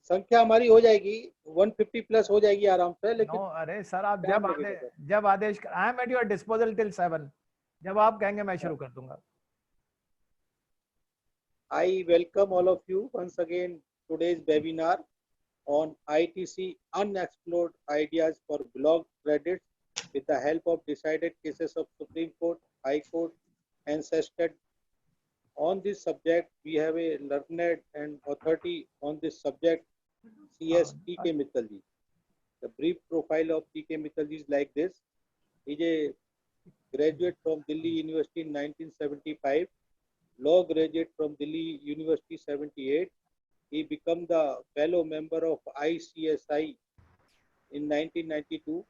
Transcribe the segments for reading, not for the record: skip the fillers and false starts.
संख्या हमारी हो जाएगी 150 प्लस हो जाएगी आराम से, लेकिन अरे सर आप लगेगा जब आदेश I am at your disposal till 7, जब आप कहेंगे मैं शुरू कर दूंगा। I welcome all of you once again today's webinar on ITC Unexplored Ideas for Block Credits with the help of decided cases of Supreme Court, High Court and SESTED. On this subject, we have a learned and authority on this subject, CS T.K. Mittalji. The brief profile of T.K. Mittalji is like this. He is a graduate from Delhi University in 1975, law graduate from Delhi University 78. He became the fellow member of ICSI in 1992.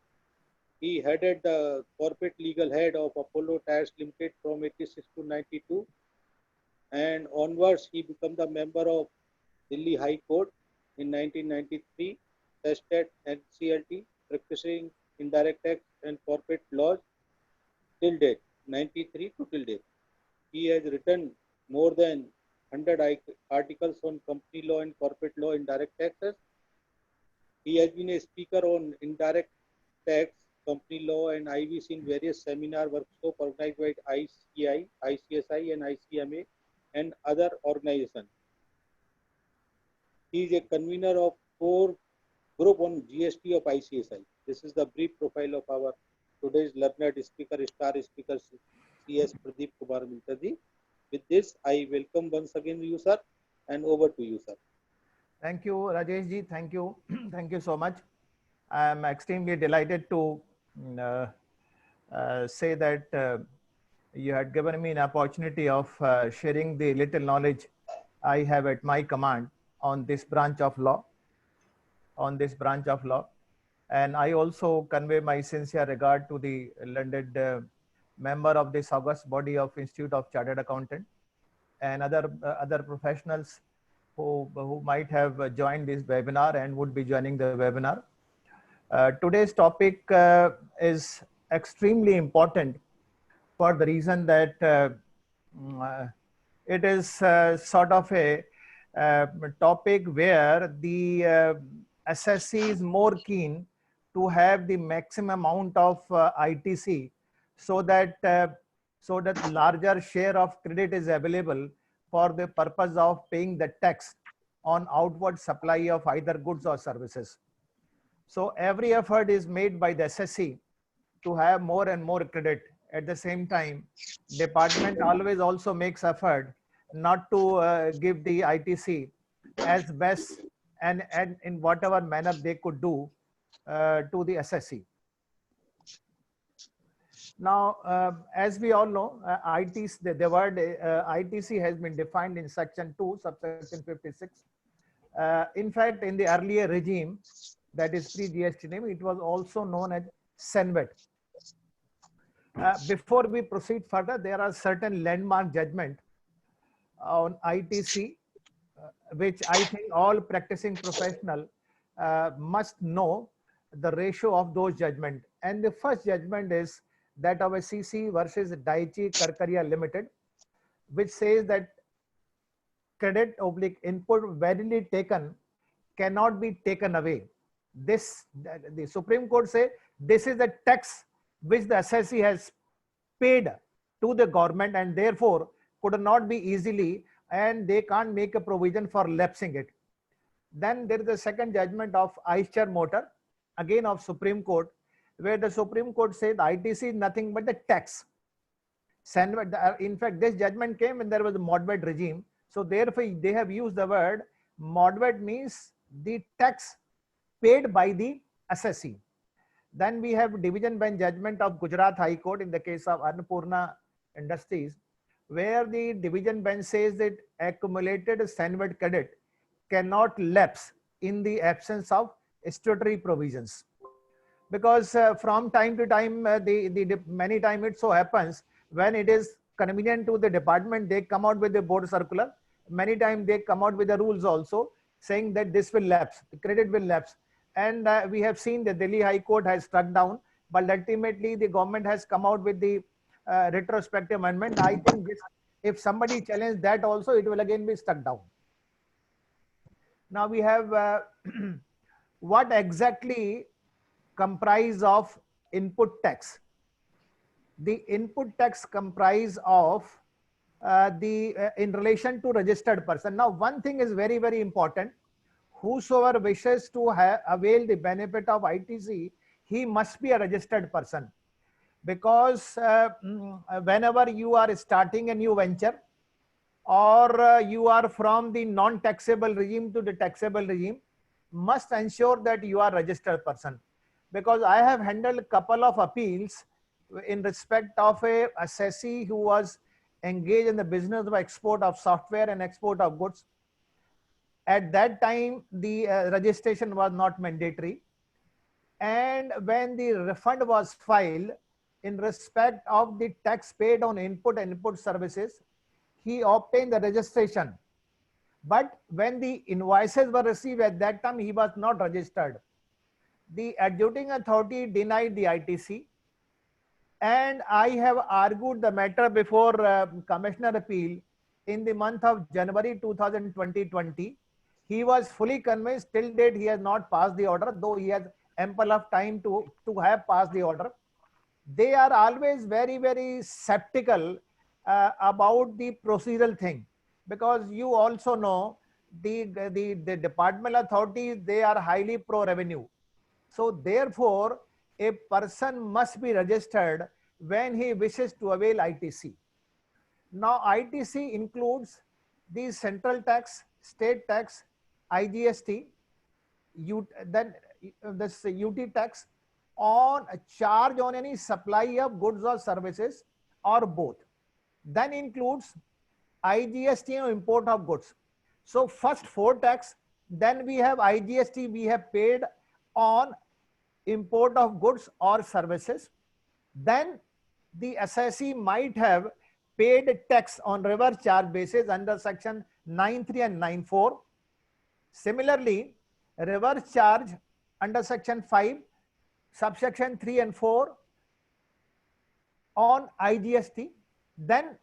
He headed the corporate legal head of Apollo Tyres Limited from 86 to 92. And onwards, he became the member of Delhi High Court in 1993, tested NCLT, practicing indirect tax and corporate laws till date, 93 to till date. He has written more than 100 articles on company law and corporate law, indirect taxes. He has been a speaker on indirect tax, company law and IVC in various seminar workshops organized by ICI, ICSI and ICMA and other organizations. He is a convener of core group on GST of ICSI. This is the brief profile of our today's learned speaker, star speaker, CS Pradeep Kumar Mittalji. With this, I welcome once again you, sir, and over to you, sir. Thank you, Rajesh ji. Thank you. Thank you so much. I am extremely delighted to say that you had given me an opportunity of sharing the little knowledge I have at my command on this branch of law. And I also convey my sincere regard to the learned member of this august body of Institute of Chartered Accountant and other professionals who might have joined this webinar and would be joining the webinar. Today's topic is extremely important for the reason that it is sort of a topic where the SSC is more keen to have the maximum amount of ITC so that larger share of credit is available for the purpose of paying the tax on outward supply of either goods or services. So every effort is made by the SSC to have more and more credit. At the same time, department always also makes effort not to give the ITC as best and in whatever manner they could do to the SSC. Now, as we all know, ITC, the word ITC has been defined in section 2, subsection 56. In fact, in the earlier regime, that is pre-GST name, it was also known as SENVET. Before we proceed further, there are certain landmark judgment on ITC, which I think all practicing professional must know the ratio of those judgment. And the first judgment is that of a CC versus Daiichi Karkaria Limited, which says that credit oblique input validly taken cannot be taken away. This, the Supreme Court say this is a tax which the SSC has paid to the government and therefore could not be easily, and they can't make a provision for lapsing it. Then there is a second judgment of Eicher Motor, again of Supreme Court, where the Supreme Court said ITC is nothing but the tax. In fact, this judgment came when there was a moderate regime. So therefore, they have used the word moderate means the tax paid by the SSC. Then we have division bench judgment of Gujarat High Court in the case of Annapurna Industries, where the division bench says that accumulated SENVET credit cannot lapse in the absence of statutory provisions. Because from time to time, many times it so happens when it is convenient to the department, they come out with the board circular. Many times they come out with the rules also saying that this will lapse, the credit will lapse. And we have seen the Delhi High Court has struck down, but ultimately the government has come out with the retrospective amendment. I think this, if somebody challenges that also, it will again be struck down. Now we have what exactly comprise of input tax. The input tax comprise of the in relation to registered person. Now one thing is very, very important. Whosoever wishes to avail the benefit of ITC, he must be a registered person, because whenever you are starting a new venture, or you are from the non-taxable regime to the taxable regime, must ensure that you are registered person. Because I have handled a couple of appeals in respect of a assessee who was engaged in the business of export of software and export of goods. At that time, the registration was not mandatory. And when the refund was filed in respect of the tax paid on input and input services, he obtained the registration. But when the invoices were received at that time, he was not registered. The adjudicating authority denied the ITC, and I have argued the matter before Commissioner Appeal in the month of January 2020. He was fully convinced. Till date, he has not passed the order, though he has ample of time to have passed the order. They are always very, very skeptical about the procedural thing, because you also know the departmental authorities, they are highly pro revenue. So therefore, a person must be registered when he wishes to avail ITC. Now, ITC includes the central tax, state tax, IGST, then this UT tax on a charge on any supply of goods or services, or both. Then includes IGST on import of goods. So first 4 tax, then we have IGST we have paid on import of goods or services. Then the assessee might have paid tax on reverse charge basis under section 9.3 and 9.4. Similarly, reverse charge under section 5, subsection 3 and 4 on IGST. Then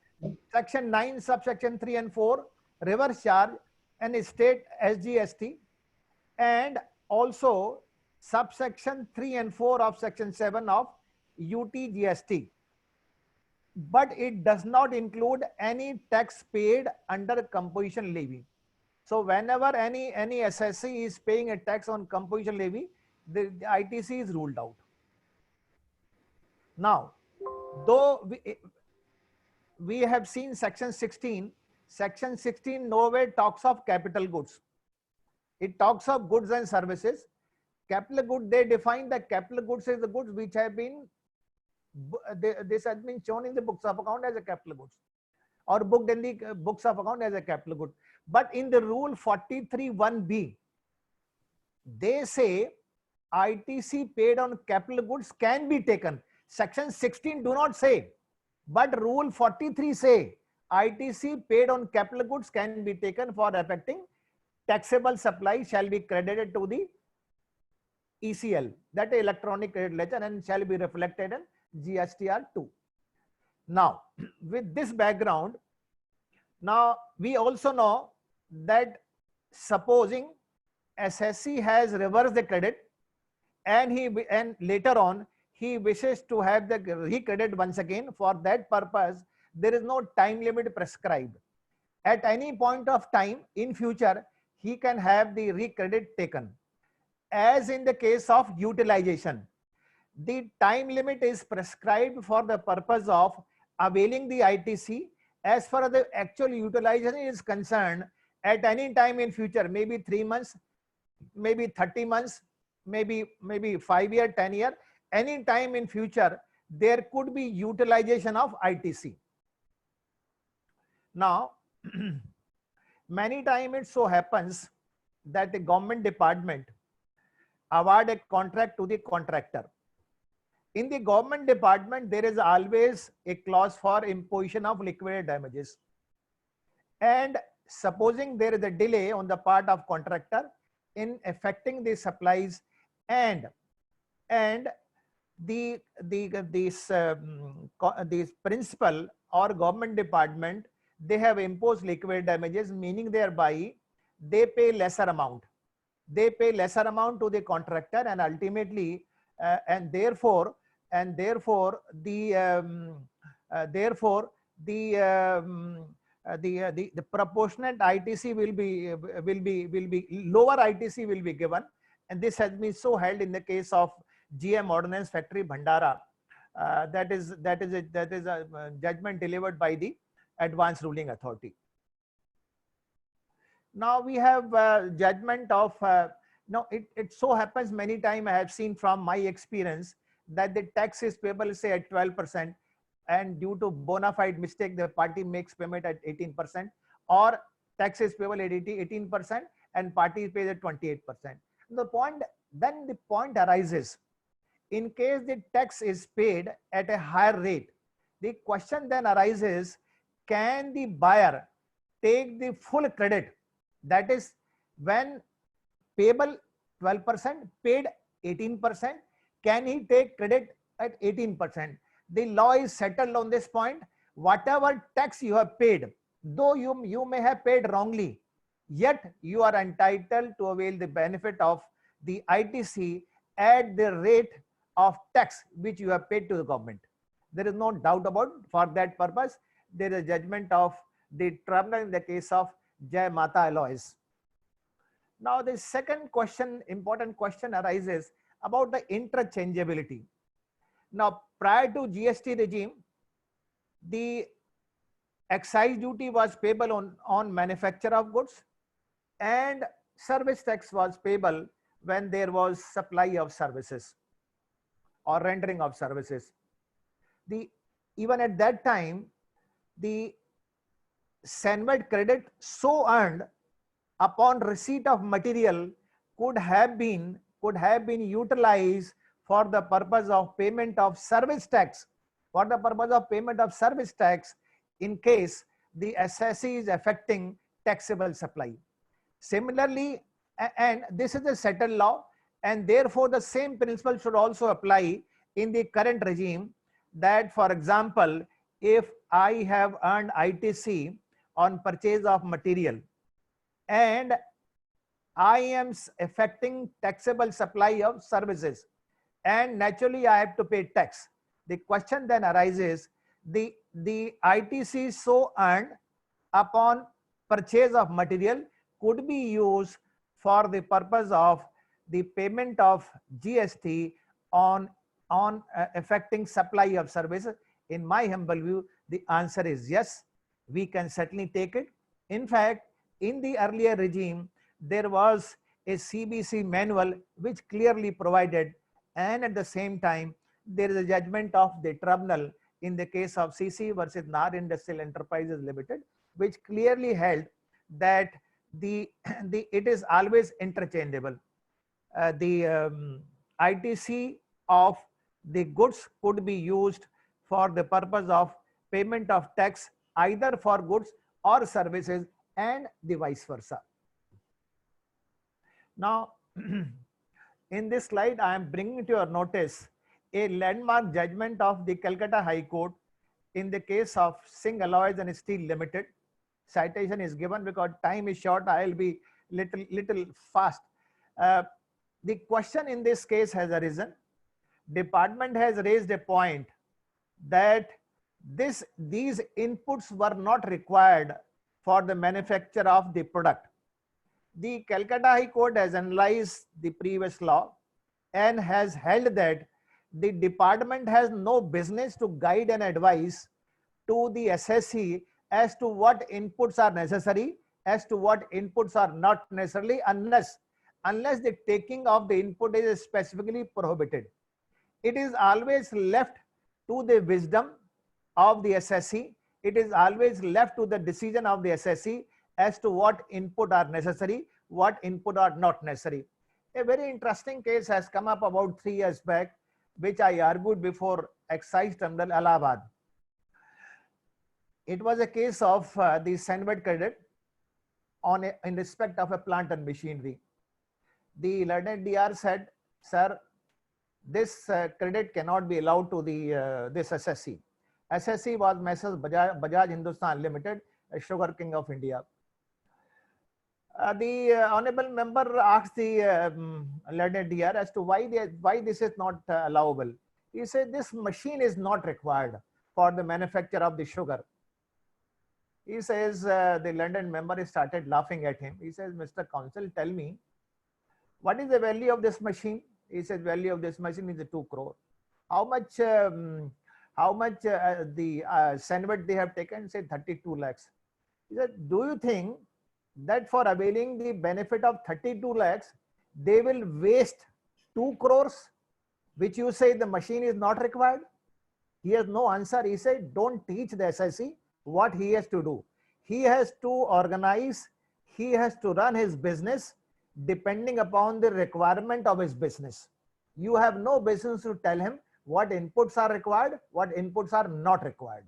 section 9, subsection 3 and 4, reverse charge and state SGST, and also subsection 3 and 4 of section 7 of UTGST. But it does not include any tax paid under composition levy. So whenever any assessee is paying a tax on composition levy, the ITC is ruled out. Now, though we have seen section 16 nowhere talks of capital goods. It talks of goods and services. Capital good, they define that capital goods is the goods which have been, this has been shown in the books of account as a capital goods, or booked in the books of account as a capital good. But in the rule 43(1)(b), they say ITC paid on capital goods can be taken. Section 16 do not say, but rule 43 say ITC paid on capital goods can be taken for affecting taxable supply, shall be credited to the ECL, that is electronic credit ledger, and shall be reflected in GSTR 2. Now, with this background, now we also know that supposing assessee has reversed the credit, and later on he wishes to have the recredit once again. For that purpose, there is no time limit prescribed. At any point of time in future, he can have the recredit taken. As in the case of utilization, the time limit is prescribed for the purpose of availing the ITC. As far as the actual utilization is concerned, at any time in future, maybe 3 months, maybe 30 months, maybe 5 year, 10 year, any time in future, there could be utilization of ITC. Now, many times it so happens that the government department award a contract to the contractor. In the government department, there is always a clause for imposition of liquidated damages. And supposing there is a delay on the part of contractor in affecting the supplies, and this principal or government department, they have imposed liquidated damages, meaning thereby they pay lesser amount. They pay lesser amount to the contractor, and ultimately, and therefore, the therefore the proportionate ITC will be lower ITC will be given, and this has been so held in the case of GM Ordnance Factory Bhandara. That is a judgment delivered by the Advanced Ruling Authority. Now we have judgment of now it so happens many times I have seen from my experience that the tax is payable say at 12%, and due to bona fide mistake the party makes payment at 18%, or tax is payable at 18% and party pays at 28%. The point arises, in case the tax is paid at a higher rate, the question then arises, can the buyer take the full credit? That is, when payable 12%, paid 18%, can he take credit at 18%? The law is settled on this point. Whatever tax you have paid, though you may have paid wrongly, yet you are entitled to avail the benefit of the ITC at the rate of tax which you have paid to the government. There is no doubt about. For that purpose, there is a judgment of the tribunal in the case of Jai Mata Alloys. Now the second question, important question arises about the interchangeability. Now prior to GST regime, the excise duty was payable on manufacture of goods, and service tax was payable when there was supply of services or rendering of services. Even at that time, the SENVET credit so earned upon receipt of material could have been utilized for the purpose of payment of service tax, in case the assessee is affecting taxable supply. Similarly, and this is a settled law, and therefore the same principle should also apply in the current regime, that for example, if I have earned ITC on purchase of material and I am affecting taxable supply of services, and naturally I have to pay tax. The question then arises, the ITC so earned upon purchase of material could be used for the purpose of the payment of GST on affecting supply of services. In my humble view, the answer is yes, we can certainly take it. In fact, in the earlier regime, there was a CBC manual which clearly provided, and at the same time, there is a judgment of the tribunal in the case of CC versus NAR Industrial Enterprises Limited, which clearly held that it is always interchangeable. The ITC of the goods could be used for the purpose of payment of tax either for goods or services, and the vice versa. Now, in this slide, I am bringing to your notice a landmark judgment of the Calcutta High Court in the case of Singh Alloys and Steel Limited. Citation is given because time is short. I will be little fast. The question in this case has arisen. Department has raised a point that these inputs were not required for the manufacture of the product. The Calcutta High Court has analyzed the previous law and has held that the department has no business to guide and advise to the assessee as to what inputs are necessary, as to what inputs are not necessarily, unless the taking of the input is specifically prohibited. It is always left to the wisdom of the assessee. It is always left to the decision of the assessee as to what input are necessary, what input are not necessary. A very interesting case has come up about 3 years back, which I argued before Excise Tribunal, Allahabad. It was a case of the SENVET credit in respect of a plant and machinery. The learned DR said, sir, this credit cannot be allowed to the this assessee. Assessee was Messrs. Bajaj Hindustan Limited, a sugar king of India. The honorable member asked the learned here as to why this is not allowable. He said this machine is not required for the manufacture of the sugar. He says the London member started laughing at him. He says, Mr. Counsel, tell me, what is the value of this machine? He says, value of this machine is 2 crore. How much the Senate they have taken? Say 32 lakhs. He said, do you think that for availing the benefit of 32 lakhs, they will waste 2 crores, which you say the machine is not required? He has no answer. He said, don't teach the SSC what he has to do. He has to organize, he has to run his business depending upon the requirement of his business. You have no business to tell him what inputs are required, what inputs are not required.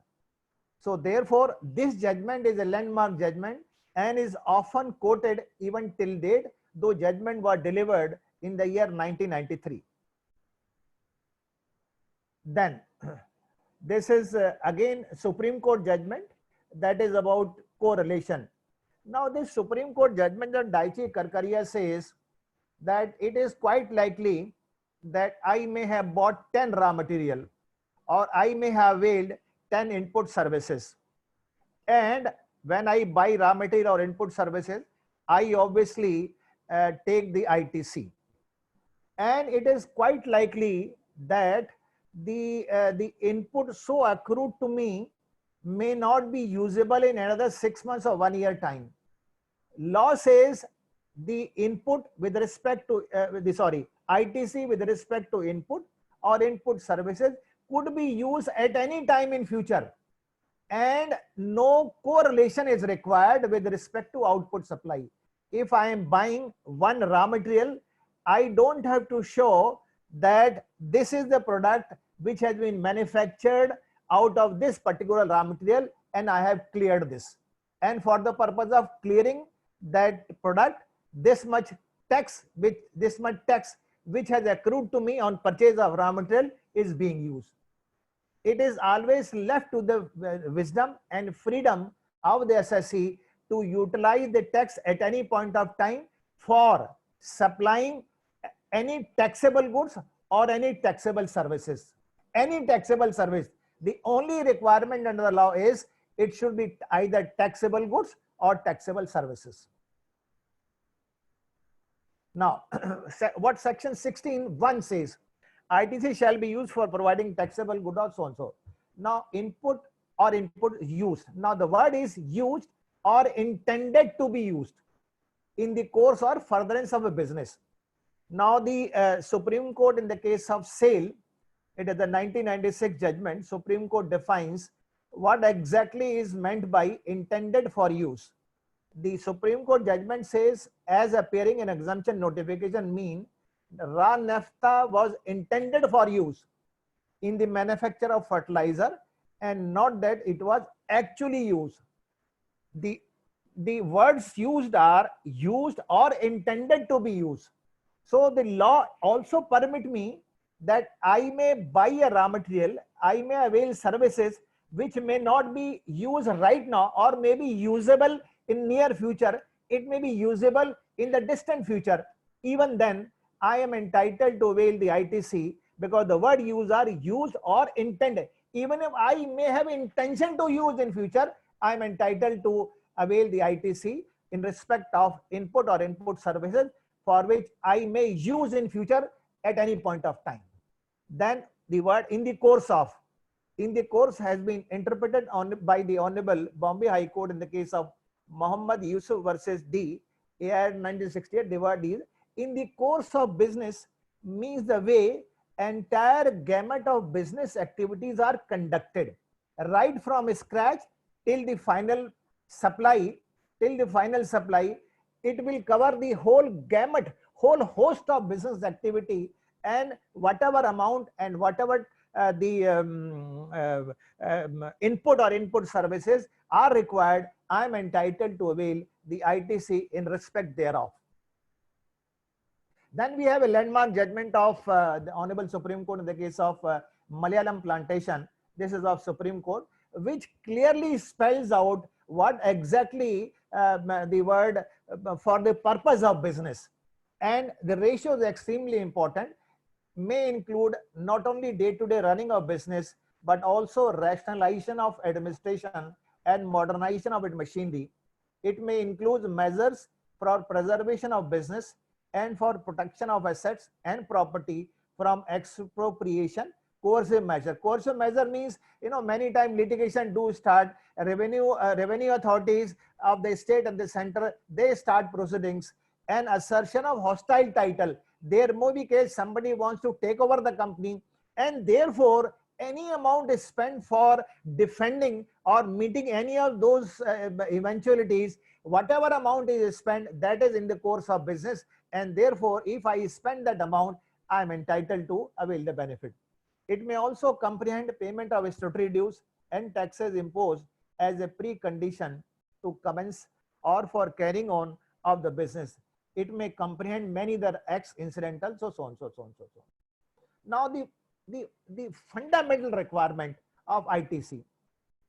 So therefore, this judgment is a landmark judgment and is often quoted even till date, though judgment was delivered in the year 1993. Then this is again Supreme Court judgment that is about correlation. Now this Supreme Court judgment on Daiichi Karkaria says that it is quite likely that I may have bought 10 raw material or I may have availed 10 input services. And when I buy raw material or input services, I obviously take the ITC. And it is quite likely that the input so accrued to me may not be usable in another 6 months or 1 year time. Law says the input with respect to ITC with respect to input or input services could be used at any time in future, and no correlation is required with respect to output supply. If I am buying one raw material, I don't have to show that this is the product which has been manufactured out of this particular raw material and I have cleared this. And for the purpose of clearing that product, this much tax which has accrued to me on purchase of raw material is being used. It is always left to the wisdom and freedom of the SSC to utilize the tax at any point of time for supplying any taxable goods or any taxable services. Any taxable service. The only requirement under the law is it should be either taxable goods or taxable services. Now, what section 16(1) says, ITC shall be used for providing taxable good or so and so. Now, input or input used. Now, the word is used or intended to be used in the course or furtherance of a business. Now, the Supreme Court in the case of sale, it is the 1996 judgment, Supreme Court defines what exactly is meant by intended for use. The Supreme Court judgment says as appearing in exemption notification mean raw naphtha was intended for use in the manufacture of fertilizer and not that it was actually used. The words used are used or intended to be used. So the law also permit me that I may buy a raw material, I may avail services which may not be used right now or may be usable in near future. It may be usable in the distant future. Even then, I am entitled to avail the ITC because the word use are used or intended. Even if I may have intention to use in future, I am entitled to avail the ITC in respect of input or input services for which I may use in future at any point of time. Then the word in the course has been interpreted by the Honorable Bombay High Court in the case of Muhammad Yusuf versus D. AIR 1968. The word is in the course of business means the way entire gamut of business activities are conducted, right from scratch till the final supply. It will cover the whole gamut, whole host of business activity, and whatever amount and whatever input or input services are required, I am entitled to avail the ITC in respect thereof. Then we have a landmark judgment of the Honorable Supreme Court in the case of Malayalam Plantation. This is of Supreme Court, which clearly spells out what exactly the word for the purpose of business. And the ratio is extremely important, may include not only day-to-day running of business, but also rationalization of administration and modernization of its machinery. It may include measures for preservation of business and for protection of assets and property from expropriation. Coercive measure means, many times litigation do start. Revenue authorities of the state and the center, they start proceedings. And assertion of hostile title, there may be case somebody wants to take over the company, and therefore any amount is spent for defending or meeting any of those eventualities. Whatever amount is spent, that is in the course of business, and therefore if I spend that amount, I am entitled to avail the benefit. It may also comprehend payment of statutory dues and taxes imposed as a precondition to commence or for carrying on of the business. It may comprehend many other acts incidental, so on, so on, so on. Now the fundamental requirement of ITC.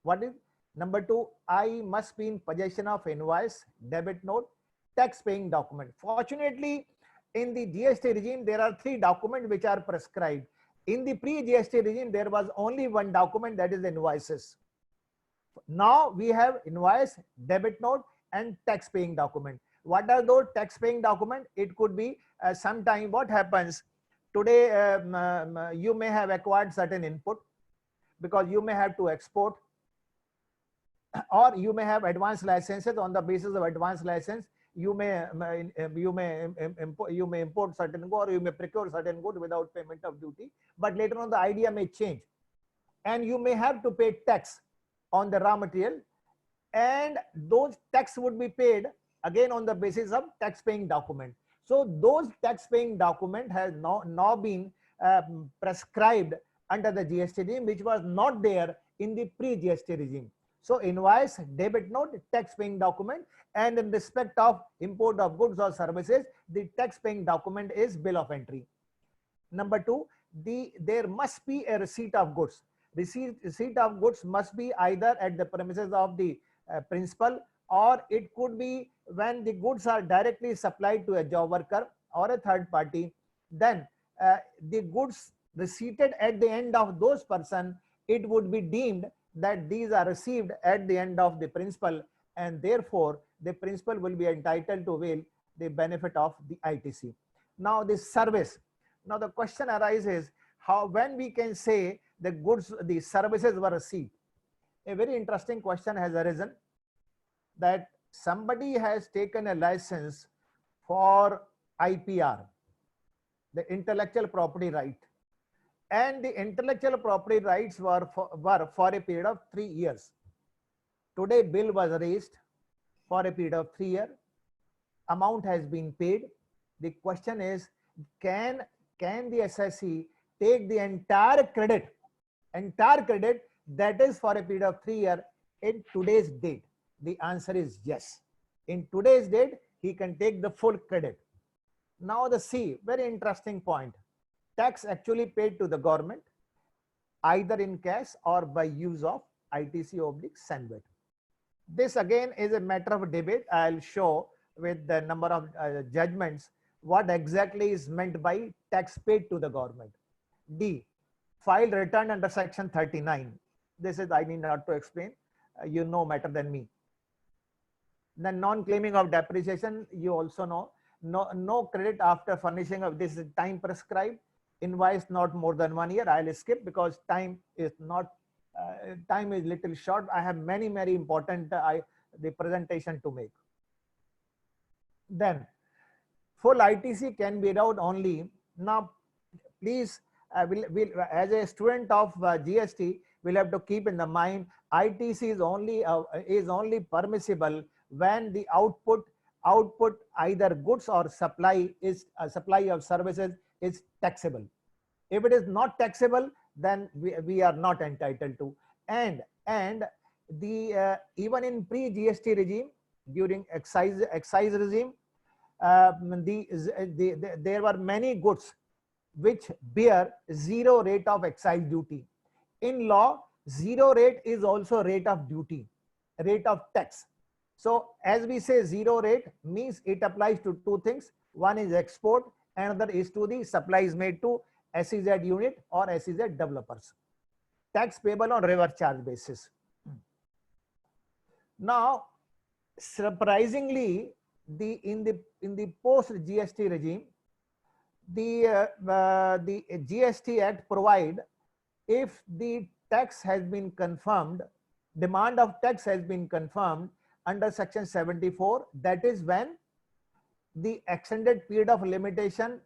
What is? Number 2, I must be in possession of invoice, debit note, tax paying document. Fortunately, in the GST regime, there are 3 documents which are prescribed. In the pre-GST regime, there was only 1 document, that is invoices. Now we have invoice, debit note, and tax paying document. What are those tax paying document? It could be sometime what happens today, you may have acquired certain input because you may have to export, or you may have advanced licenses. On the basis of advanced license, you may import certain good, or you may procure certain good without payment of duty. But later on, the idea may change, and you may have to pay tax on the raw material, and those tax would be paid again on the basis of tax paying document. So those tax paying document has now been prescribed under the GST regime, which was not there in the pre-GST regime. So invoice, debit note, tax paying document, and in respect of import of goods or services, the tax paying document is bill of entry. Number 2, there must be a receipt of goods. Receipt of goods must be either at the premises of the principal, or it could be when the goods are directly supplied to a job worker or a third party. Then the goods receipted at the end of those person, it would be deemed that these are received at the end of the principal, and therefore the principal will be entitled to avail the benefit of the ITC. Now the service. Now the question arises, when we can say the goods, the services were received. A very interesting question has arisen, that somebody has taken a license for IPR, the intellectual property right, and the intellectual property rights were for a period of 3 years. Today bill was raised for a period of 3 years. Amount has been paid. The question is, can the assessee take the entire credit that is for a period of 3 years in today's date? The answer is yes. In today's date, he can take the full credit. Now the C, very interesting point. Tax actually paid to the government, either in cash or by use of ITC/SENVIT. This again is a matter of debate. I'll show with the number of judgments what exactly is meant by tax paid to the government. D, file return under section 39. This is, I need not to explain. You know better than me. The non-claiming of depreciation, you also know. No credit after furnishing of this is time prescribed. Invoice not more than 1 year. I'll skip because time is not time is little short. I have many important the presentation to make. Then full ITC can be allowed only. Now please, as a student of GST, we'll have to keep in the mind ITC is only permissible when the output either goods or supply of services is taxable. If it is not taxable, then we are not entitled to. And the even in pre-GST regime, during excise regime, there were many goods which bear 0 rate of excise duty. In law, 0 rate is also rate of duty, rate of tax. So as we say, zero rate means it applies to two things. One is export, another is to the supplies made to SEZ unit or SEZ developers. Tax payable on reverse charge basis. Now, surprisingly, in the post GST regime, the GST Act provide, if the tax has been confirmed, demand of tax has been confirmed under section 74, that is when the extended period of limitation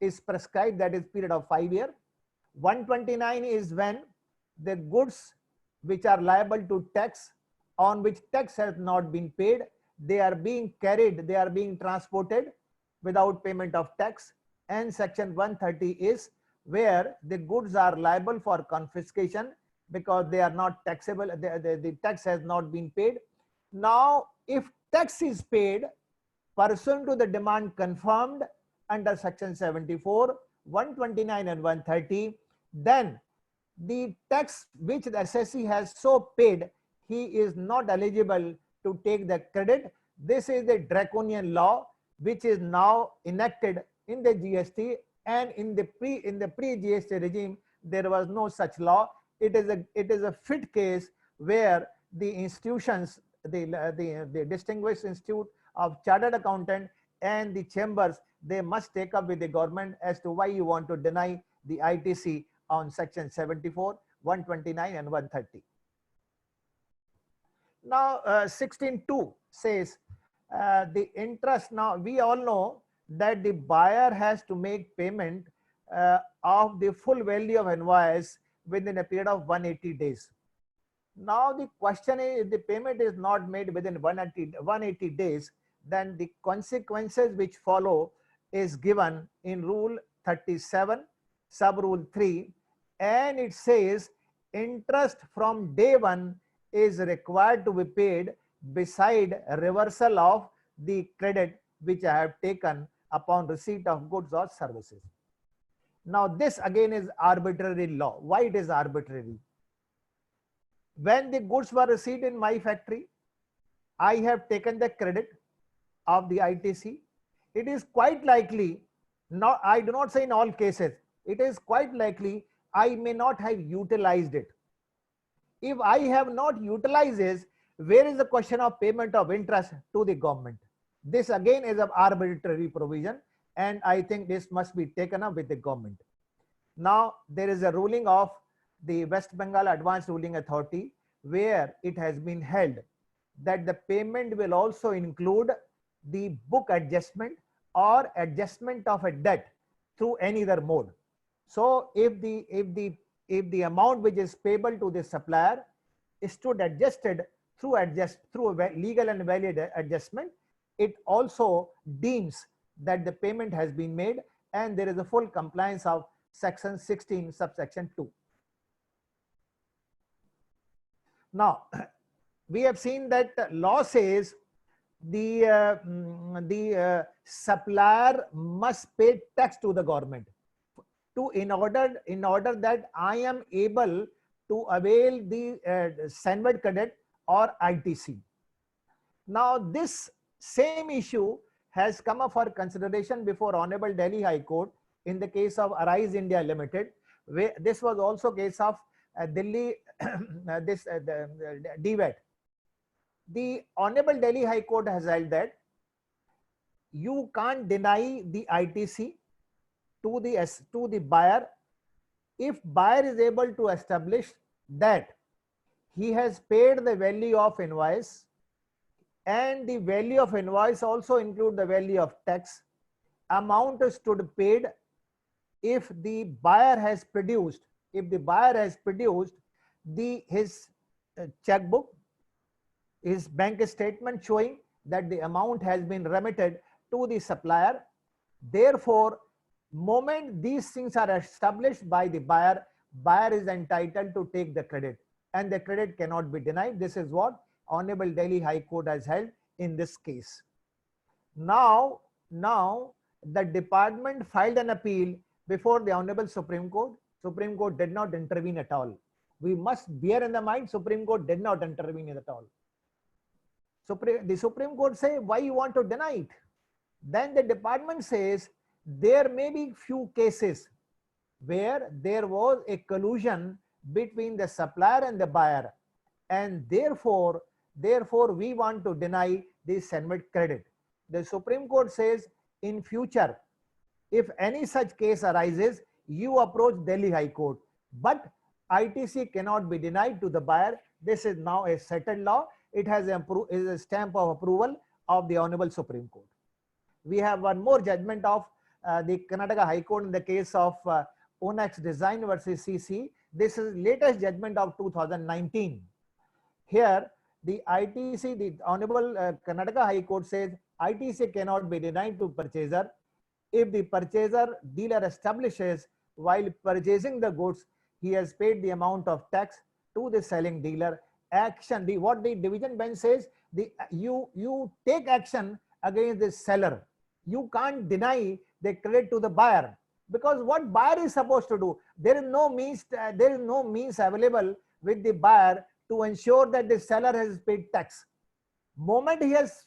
is prescribed, that is period of 5 years. 129 is when the goods which are liable to tax, on which tax has not been paid, they are being carried, they are being transported without payment of tax. And section 130 is where the goods are liable for confiscation because they are not taxable, the tax has not been paid. Now, if tax is paid pursuant to the demand confirmed under section 74, 129 and 130, then the tax which the assessee has so paid, he is not eligible to take the credit. This is the draconian law which is now enacted in the GST, and in the pre-GST regime there was no such law. It is a fit case where the institutions, the Distinguished Institute of Chartered Accountant and the chambers, they must take up with the government as to why you want to deny the ITC on section 74, 129 and 130. Now 16.2 says the interest. Now we all know that the buyer has to make payment of the full value of invoice within a period of 180 days. Now the question is, if the payment is not made within 180 days, then the consequences which follow is given in rule 37 sub rule 3, and it says interest from day one is required to be paid beside reversal of the credit which I have taken upon receipt of goods or services. Now this again is arbitrary law. Why it is arbitrary? When the goods were received in my factory, I have taken the credit of the ITC. It is quite likely, not, I do not say in all cases, it is quite likely I may not have utilized it. If I have not utilized it, where is the question of payment of interest to the government? This again is an arbitrary provision, and I think this must be taken up with the government. Now there is a ruling of the West Bengal Advanced Ruling Authority where it has been held that the payment will also include the book adjustment or adjustment of a debt through any other mode. So if the amount which is payable to the supplier is to adjusted through a legal and valid adjustment, it also deems that the payment has been made, and there is a full compliance of section 16 subsection 2. Now we have seen that law says the supplier must pay tax to the government in order that I am able to avail the Sanvad credit or ITC. Now this same issue has come up for consideration before Honorable Delhi High Court in the case of Arise India Limited, where this was also case of Delhi DVAT. The Honorable Delhi High Court has held that you can't deny the ITC to the buyer if buyer is able to establish that he has paid the value of invoice, and the value of invoice also include the value of tax. Amount stood paid if the buyer has produced his checkbook, his bank statement showing that the amount has been remitted to the supplier. Therefore, moment these things are established by the buyer is entitled to take the credit, and the credit cannot be denied. This is what Honorable Delhi High Court has held in this case. Now the department filed an appeal before the Honorable Supreme Court. Supreme Court did not intervene at all. We must bear in the mind, Supreme Court did not intervene at all. The Supreme Court say, why you want to deny it? Then the department says there may be few cases where there was a collusion between the supplier and the buyer, and therefore we want to deny the CENMET credit. The Supreme Court says in future, if any such case arises, you approach Delhi High Court, but ITC cannot be denied to the buyer. This is now a settled law. It has a stamp of approval of the Honorable Supreme Court. We have one more judgment of the Karnataka High Court in the case of Onex Design versus CC. This is latest judgment of 2019. Here, the ITC, the Honorable Karnataka High Court says ITC cannot be denied to purchaser if the purchaser dealer establishes while purchasing the goods he has paid the amount of tax to the selling dealer. Action, what the division bench says, you take action against the seller. You can't deny the credit to the buyer, because what buyer is supposed to do, there is no means available with the buyer to ensure that the seller has paid tax. Moment he has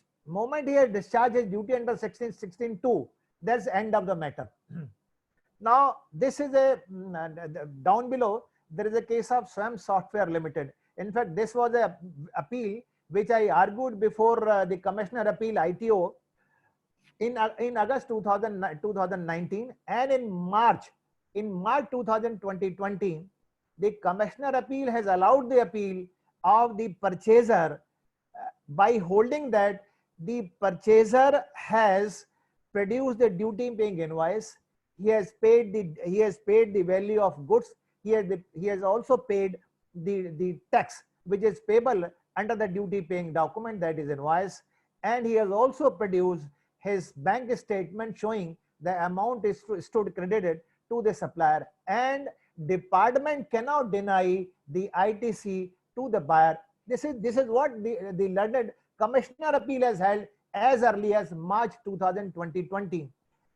discharged his duty under section 16(2), that's the end of the matter. Now this is a down below, there is a case of Swam Software Limited. In fact, this was a appeal which I argued before the Commissioner Appeal ITO in August 2019, and in March 2020, the Commissioner Appeal has allowed the appeal of the purchaser by holding that the purchaser has produced the duty paying invoice. He has paid the value of goods. He has also paid the tax which is payable under the duty paying document, that is invoice, and he has also produced his bank statement showing the amount is stood credited to the supplier, and department cannot deny the ITC to the buyer. This is what the learned Commissioner Appeal has held as early as March 2020.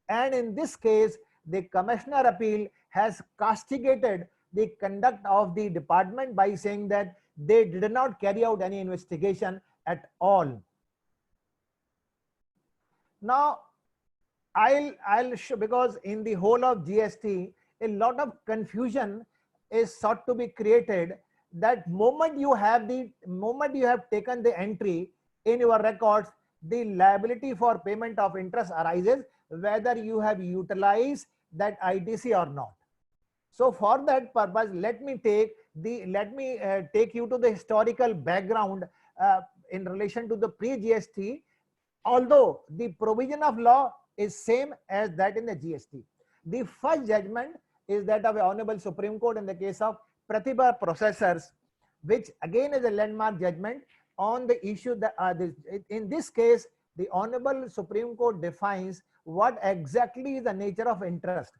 And in this case, the Commissioner Appeal has castigated the conduct of the department by saying that they did not carry out any investigation at all. Now, I'll show, because in the whole of GST, a lot of confusion is sought to be created. That moment you have taken the entry in your records, the liability for payment of interest arises whether you have utilized that ITC or not. So for that purpose, let me take you to the historical background in relation to the pre-GST. Although the provision of law is same as that in the GST. The first judgment is that of the Honorable Supreme Court in the case of Pratibha Processors, which again is a landmark judgment on the issue that in this case, the Honorable Supreme Court defines what exactly is the nature of interest.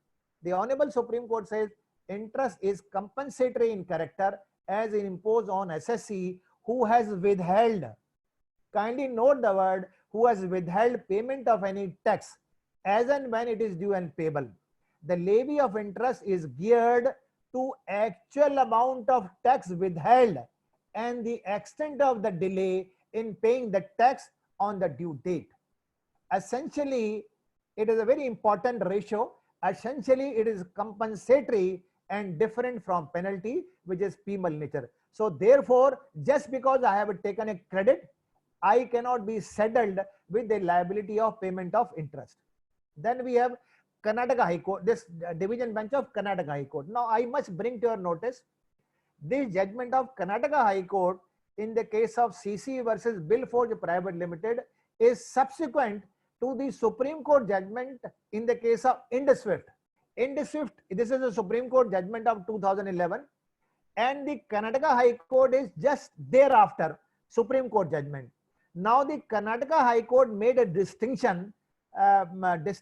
The Honorable Supreme Court says interest is compensatory in character as imposed on SSC who has withheld. Kindly note the word who has withheld payment of any tax as and when it is due and payable. The levy of interest is geared to actual amount of tax withheld and the extent of the delay in paying the tax on the due date. Essentially, it is a very important ratio. Essentially, it is compensatory and different from penalty, which is penal nature. So therefore, just because I have taken a credit, I cannot be saddled with the liability of payment of interest. Then we have Karnataka High Court, this division bench of Karnataka High Court. Now I must bring to your notice this judgment of Karnataka High Court in the case of CC versus Billforge Private Limited is subsequent to the Supreme Court judgment in the case of IndusSwift. IndusSwift, this is a Supreme Court judgment of 2011, and the Karnataka High Court is just thereafter Supreme Court judgment. Now the Karnataka High Court made a distinction while the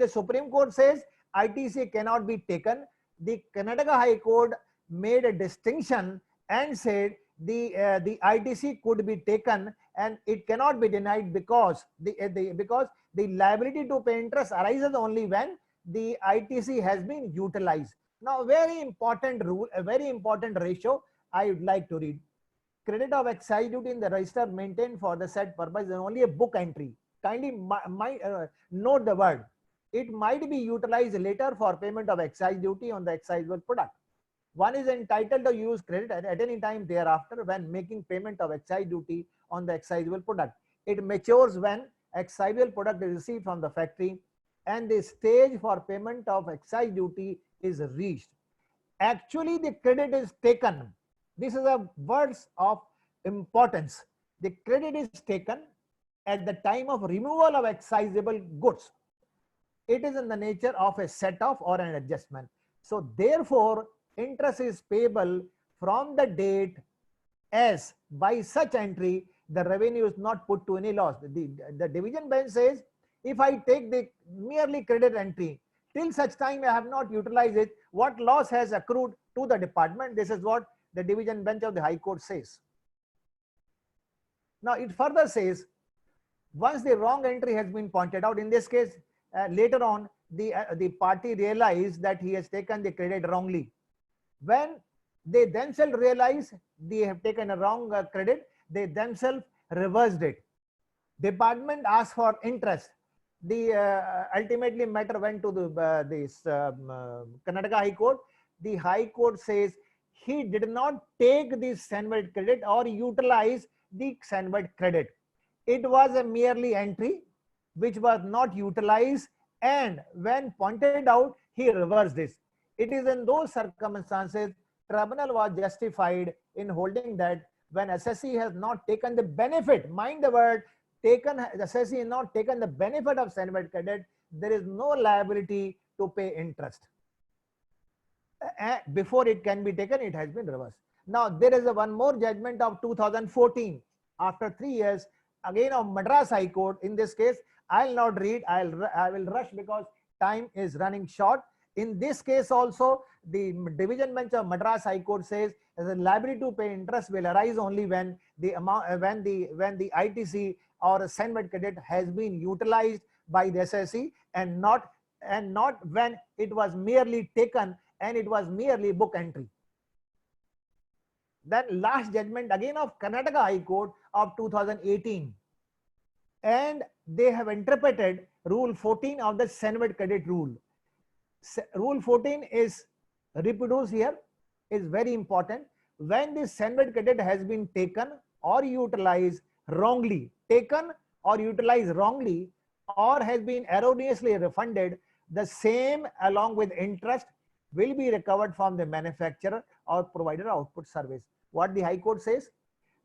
Supreme Court says ITC cannot be taken, the Karnataka High Court made a distinction and said the ITC could be taken and it cannot be denied because the liability to pay interest arises only when the ITC has been utilized. Now, very important rule, a very important ratio I would like to read. credit of excise duty in the register maintained for the said purpose is only a book entry. Kindly note the word. It might be utilized later for payment of excise duty on the excisable product. One is entitled to use credit at any time thereafter when making payment of excise duty on the excisable product. It matures when excisable product is received from the factory and the stage for payment of excise duty is reached. Actually, the credit is taken. This is a words of importance. The credit is taken at the time of removal of excisable goods. It is in the nature of a set off or an adjustment. So therefore, interest is payable from the date as by such entry, the revenue is not put to any loss. The division bench says, if I take the merely credit entry, till such time I have not utilized it, what loss has accrued to the department? This is what the division bench of the High Court says. Now it further says, once the wrong entry has been pointed out, in this case, later on, the party realized that he has taken the credit wrongly. When they themselves realize they have taken a wrong credit, they themselves reversed it. Department asked for interest. The ultimately matter went to the Karnataka High Court. The High Court says he did not take the Sanvad credit or utilize the Sanvad credit. It was a merely entry which was not utilized, and when pointed out, he reversed this. It is in those circumstances tribunal was justified in holding that when assessee has not taken the benefit, mind the word, taken, the assessee has not taken the benefit of Sanvad credit, there is no liability to pay interest. Before it can be taken, it has been reversed. Now there is one more judgment of 2014 after 3 years, again of Madras High Court. In this case, I'll not read, I will rush because time is running short. In this case also, the division bench of Madras High Court says the liability to pay interest will arise only when the amount, when the ITC or a Sanvad credit has been utilized by the assessee, and not when it was merely taken and it was merely book entry. Then last judgment again of Karnataka High Court of 2018, and they have interpreted Rule 14 of the Sanvad credit rule. Rule 14 is reproduced here, is very important. When the Sanvad credit has been taken or utilized wrongly, or has been erroneously refunded, the same along with interest will be recovered from the manufacturer or provider of output service. What the High Court says,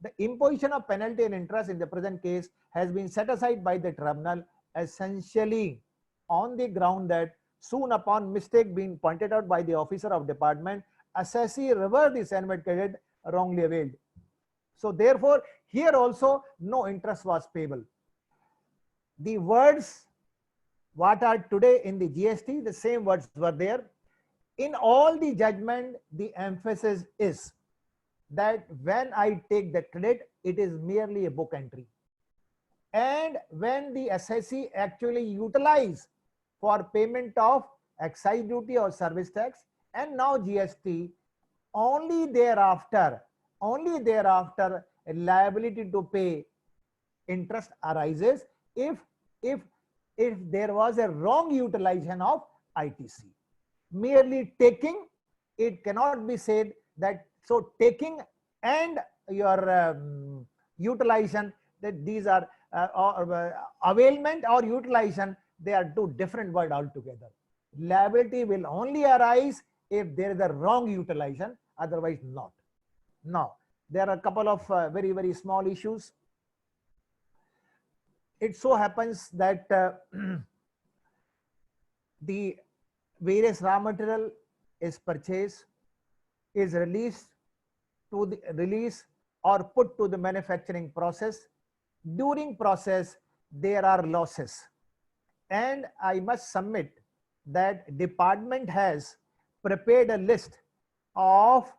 the imposition of penalty and interest in the present case has been set aside by the tribunal essentially on the ground that soon upon mistake being pointed out by the officer of department, assessee reversed the Sanvad credit wrongly availed. So therefore, here also no interest was payable. The words what are today in the GST, the same words were there. In all the judgment, the emphasis is that when I take the credit, it is merely a book entry. And when the assessee actually utilize for payment of excise duty or service tax and now GST, only thereafter a liability to pay interest arises if there was a wrong utilization of ITC. Merely taking, it cannot be said that, so taking and your utilization, that these are availment or utilization, they are two different words altogether. Liability will only arise if there is a wrong utilization, otherwise not. Now, there are a couple of very, very small issues. It so happens that the various raw material is purchased, is released or put to the manufacturing process. During process, there are losses. And I must submit that department has prepared a list of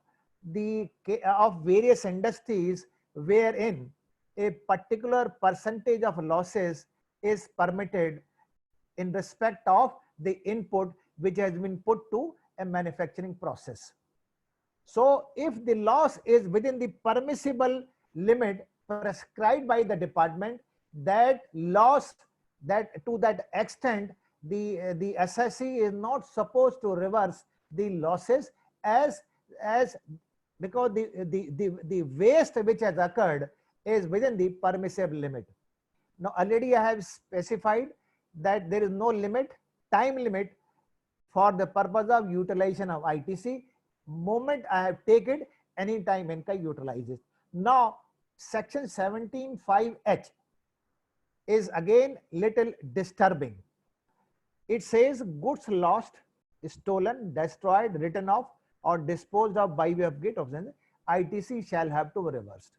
various industries wherein a particular percentage of losses is permitted in respect of the input which has been put to a manufacturing process. So if the loss is within the permissible limit prescribed by the department, that loss, that to that extent, the assessee is not supposed to reverse the losses as because the waste which has occurred is within the permissible limit. Now already I have specified that there is no limit, time limit for the purpose of utilization of ITC. Moment I have taken, any time इनका utilize it. Now section 17(5)(h) is again little disturbing. It says goods lost, stolen, destroyed, written off, or disposed of by way of gift of ITC shall have to be reversed.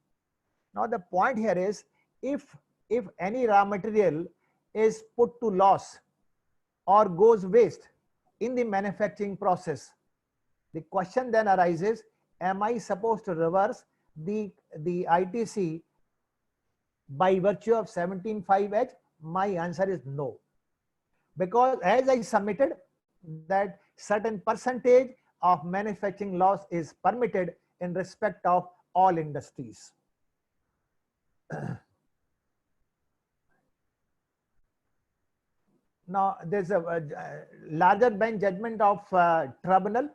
Now the point here is, if any raw material is put to loss or goes waste in the manufacturing process, the question then arises, am I supposed to reverse the ITC by virtue of 17(5)(h)? My answer is no, because as I submitted that certain percentage of manufacturing loss is permitted in respect of all industries. Now there's a larger bench judgment of tribunal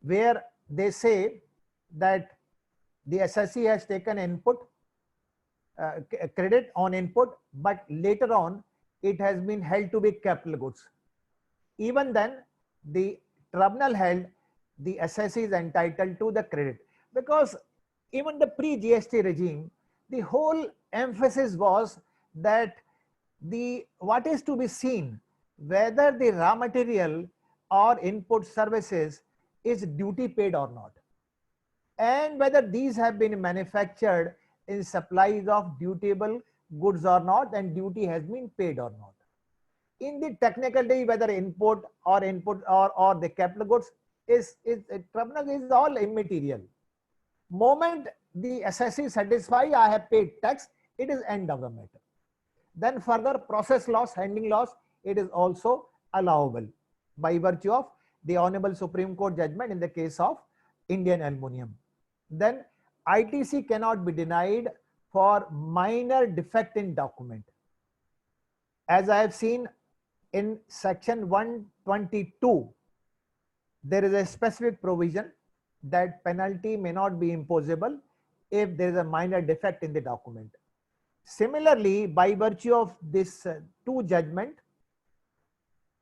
where they say that the assessee has taken input, credit on input, but later on it has been held to be capital goods. Even then, the tribunal held the assessee is entitled to the credit, because even the pre-GST regime, the whole emphasis was that what is to be seen, whether the raw material or input services is duty paid or not, and whether these have been manufactured in supplies of dutiable goods or not, and duty has been paid or not. In the technical day, whether input or the capital goods is tribunal is all immaterial. Moment the assessee satisfy I have paid tax, it is end of the matter. Then further process loss, handling loss, it is also allowable by virtue of the Honorable Supreme Court judgment in the case of Indian Aluminium. Then ITC cannot be denied for minor defect in document. As I have seen in section 122, there is a specific provision that penalty may not be imposable if there is a minor defect in the document. Similarly, by virtue of this two judgment,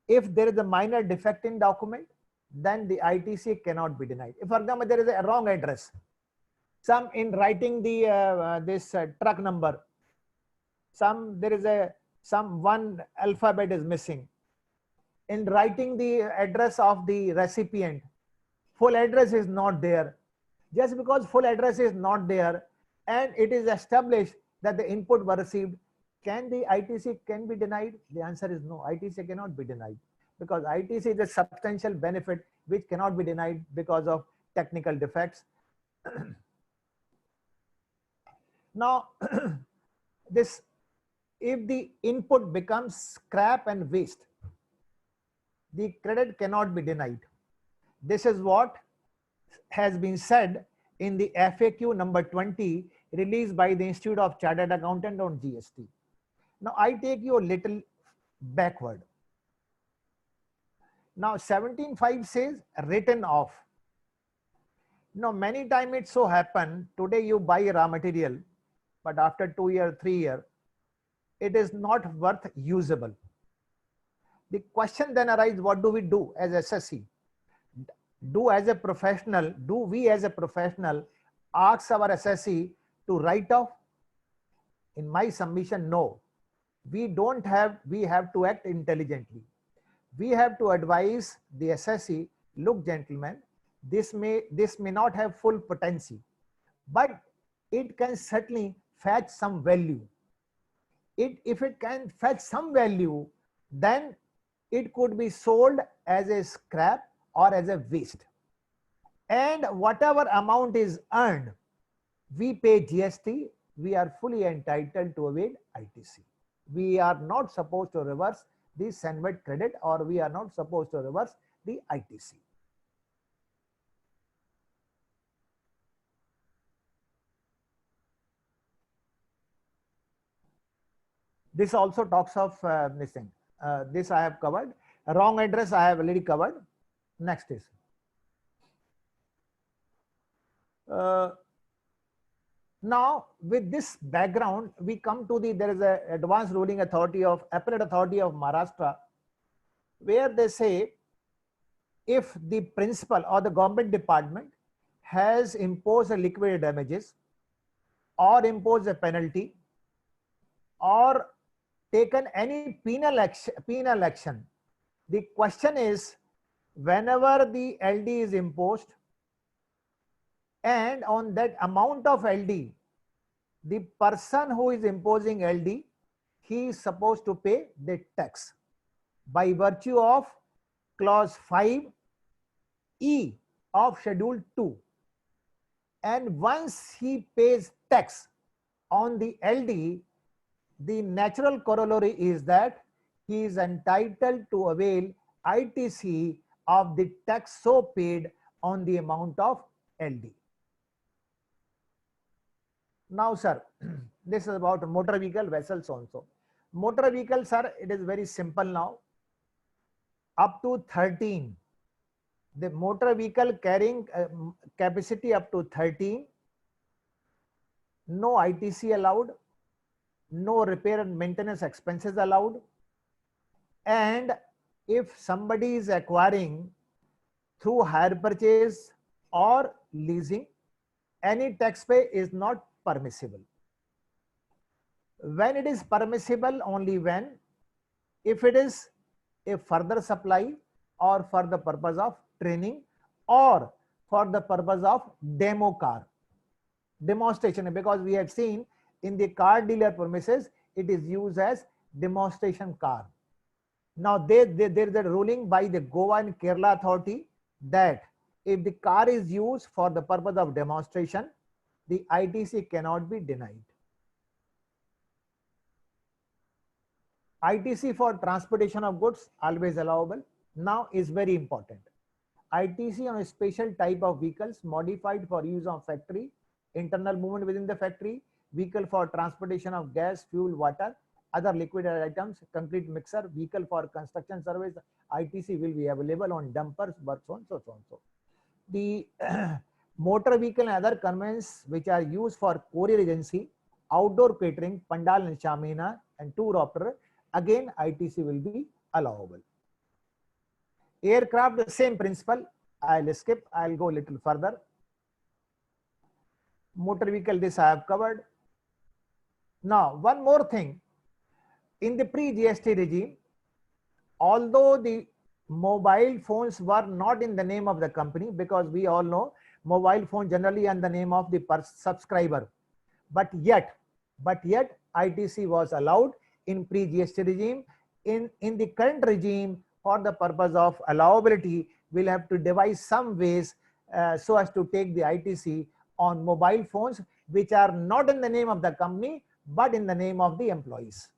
if there is a minor defect in document, then the ITC cannot be denied. If, for example, there is a wrong address, some in writing the this truck number, there is some one alphabet is missing. In writing the address of the recipient, full address is not there. Just because full address is not there and it is established that the input were received, can the ITC can be denied? The answer is no. ITC cannot be denied, because ITC is a substantial benefit which cannot be denied because of technical defects. Now, if the input becomes scrap and waste, the credit cannot be denied. This is what has been said in the FAQ number 20 released by the Institute of Chartered Accountant on GST. Now I take you a little backward. Now 17(5) says written off. Now many times it so happen, today you buy raw material, but after 2 years, 3 years, it is not worth usable. The question then arises, what do we do as assessee? Do we as a professional ask our assessee to write off? In my submission, no. We have to act intelligently. We have to advise the assessee, look gentlemen, this may not have full potency, but it can certainly fetch some value. If it can fetch some value, then it could be sold as a scrap or as a waste. And whatever amount is earned, we pay GST, we are fully entitled to avail ITC. We are not supposed to reverse the SENVET credit, or we are not supposed to reverse the ITC. This also talks of missing. This I have covered. Wrong address I have already covered. Next is. Now, with this background, we come to there is a advanced ruling authority of appellate authority of Maharashtra, where they say if the principal or the government department has imposed a liquidated damages or imposed a penalty or taken any penal action, the question is whenever the LD is imposed and on that amount of LD, the person who is imposing LD, he is supposed to pay the tax by virtue of clause 5E of schedule 2. And once he pays tax on the LD, the natural corollary is that he is entitled to avail ITC of the tax so paid on the amount of LD. Now, sir, this is about motor vehicle vessels also. Motor vehicle, sir, it is very simple now. Up to 13, the motor vehicle carrying capacity up to 13, no ITC allowed, no repair and maintenance expenses allowed. And if somebody is acquiring through hire purchase or leasing, any tax pay is not permissible. When it is permissible, only when if it is a further supply or for the purpose of training or for the purpose of demo car demonstration, because we have seen in the car dealer premises it is used as demonstration car. Now there is a ruling by the Goa and Kerala authority that if the car is used for the purpose of demonstration, the ITC cannot be denied. ITC for transportation of goods always allowable. Now is very important. ITC on a special type of vehicles modified for use of factory, internal movement within the factory, vehicle for transportation of gas, fuel, water, other liquid items, complete mixer, vehicle for construction service, ITC will be available on dumpers, works on so on so. The motor vehicle and other conveyance which are used for courier agency, outdoor catering, pandal and shamina and tour operator, again ITC will be allowable. Aircraft, the same principle. I'll skip, I'll go a little further. Motor vehicle, this I have covered. Now, one more thing. In the pre-GST regime, although the mobile phones were not in the name of the company, because we all know mobile phone generally in the name of the subscriber, but yet ITC was allowed in pre-GST regime. In the current regime, for the purpose of allowability, we'll have to devise some ways so as to take the ITC on mobile phones which are not in the name of the company but in the name of the employees.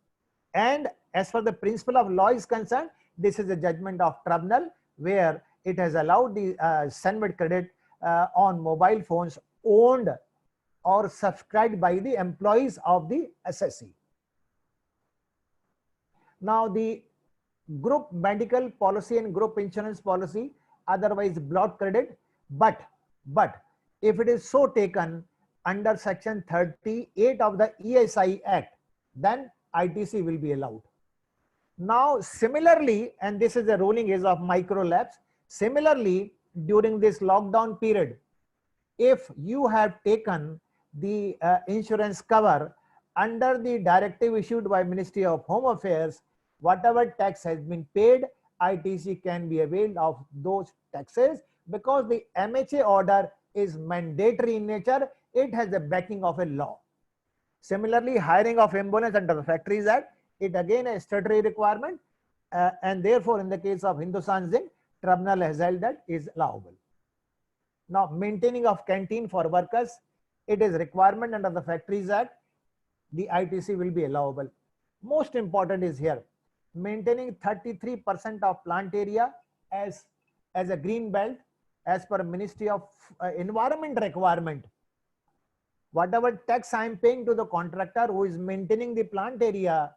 And as far the principle of law is concerned, this is a judgment of tribunal where it has allowed the Senate credit on mobile phones owned or subscribed by the employees of the SSC. Now the group medical policy and group insurance policy, otherwise block credit, but if it is so taken under section 38 of the ESI Act, then ITC will be allowed. Now similarly, and this is the ruling is of micro labs, similarly during this lockdown period, if you have taken the insurance cover under the directive issued by Ministry of Home Affairs, whatever tax has been paid, ITC can be availed of those taxes because the MHA order is mandatory in nature. It has the backing of a law. Similarly, hiring of ambulance under the Factories Act, it again a statutory requirement, and therefore in the case of Hindustan Zinc, tribunal has held that is allowable. Now, maintaining of canteen for workers, it is requirement under the Factories Act, the ITC will be allowable. Most important is here, maintaining 33% of plant area as a green belt as per Ministry of Environment requirement. Whatever tax I am paying to the contractor who is maintaining the plant area,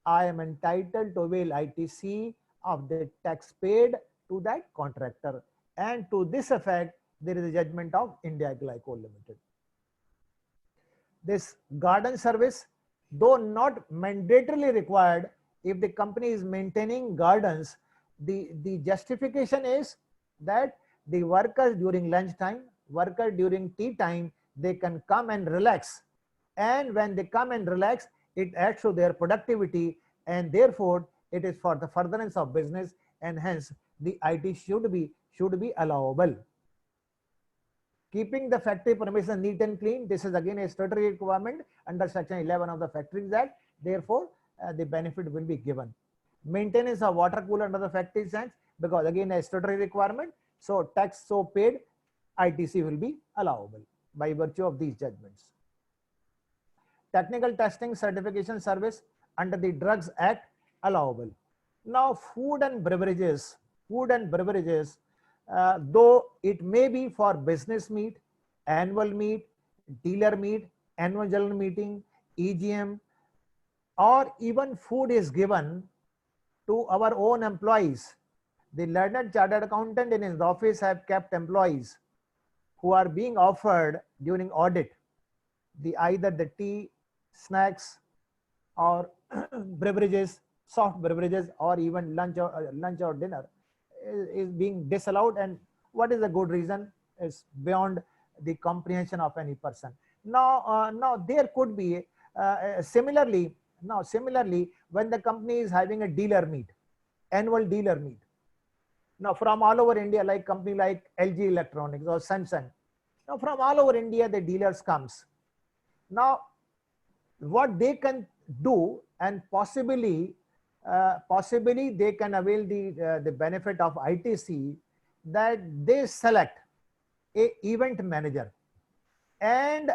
I am entitled to avail ITC of the tax paid to that contractor. And to this effect, there is a judgment of India Glycol Limited. This garden service, though not mandatorily required, if the company is maintaining gardens, the justification is that the workers during lunchtime, workers during tea time, they can come and relax. And when they come and relax, it adds to their productivity, and therefore it is for the furtherance of business, and hence the IT should be allowable. Keeping the factory premises neat and clean, this is again a statutory requirement under section 11 of the Factories Act. Therefore, the benefit will be given. Maintenance of water cooler under the Factories Act, because again a statutory requirement. So tax so paid, ITC will be allowable by virtue of these judgments. Technical testing certification service under the Drugs Act, allowable. Now food and beverages, though it may be for business meet, annual meet, dealer meet, annual general meeting, EGM, or even food is given to our own employees. The learned chartered accountant in his office have kept employees who are being offered during audit either the tea, snacks, or beverages, soft beverages, or even lunch or dinner is being disallowed. And what is a good reason is beyond the comprehension of any person. Now there could be similarly when the company is having a dealer meet, annual dealer meet. Now from all over India, like company like LG Electronics or Samsung, now from all over India the dealers comes. Now what they can do, and possibly they can avail the benefit of ITC, that they select a event manager, and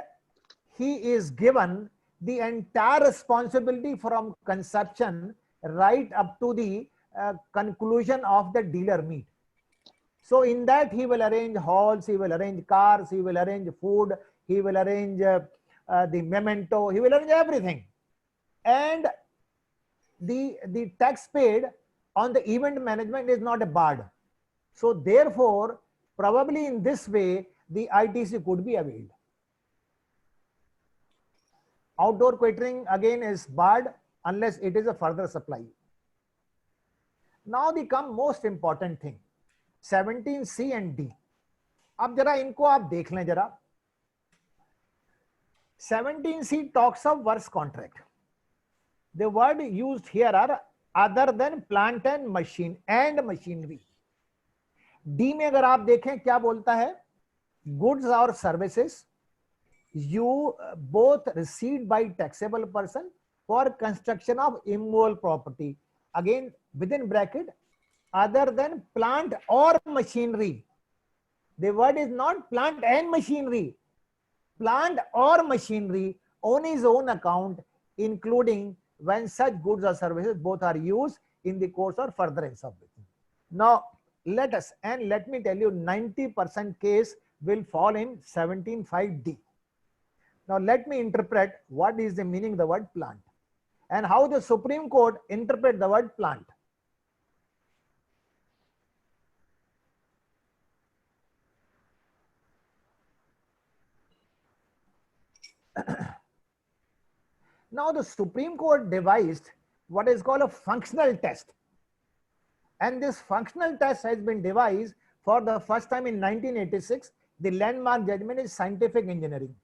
he is given the entire responsibility from conception right up to the conclusion of the dealer meet. So in that he will arrange halls, he will arrange cars, he will arrange food, he will arrange the memento, he will arrange everything. And the tax paid on the event management is not a barred. So therefore, probably in this way, the ITC could be availed. Outdoor catering again is barred unless it is a further supply. Now the most important thing, 17C and D. अब जरा इनको आप देख लें जरा. 17C talks of works contract. The word used here are other than plant and machine and machinery. D में अगर आप देखें क्या बोलता है, goods or services you both received by taxable person for construction of immovable property. Again within bracket, other than plant or machinery. The word is not plant and machinery. Plant or machinery on his own account, including when such goods or services both are used in the course or furtherance of business. Now let me tell you, 90% case will fall in 17(5)(d). Now let me interpret what is the meaning of the word plant and how the Supreme Court interpret the word plant. Now the Supreme Court devised what is called a functional test, and this functional test has been devised for the first time in 1986. The landmark judgment is scientific engineering.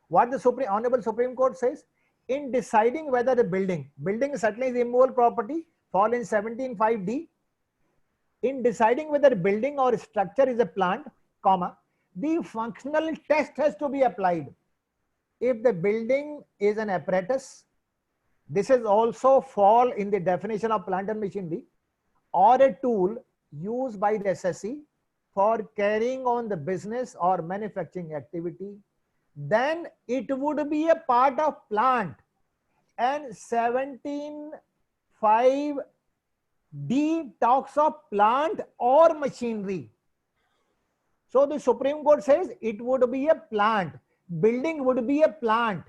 What the Honorable Supreme Court says, in deciding whether the building certainly is immovable property, fall in 17(5)(d). In deciding whether building or structure is a plant, comma, the functional test has to be applied. If the building is an apparatus, this is also fall in the definition of plant and machinery, or a tool used by the SSC for carrying on the business or manufacturing activity, then it would be a part of plant. And 17(5)(d) talks of plant or machinery. So the Supreme Court says it would be a plant. Building would be a plant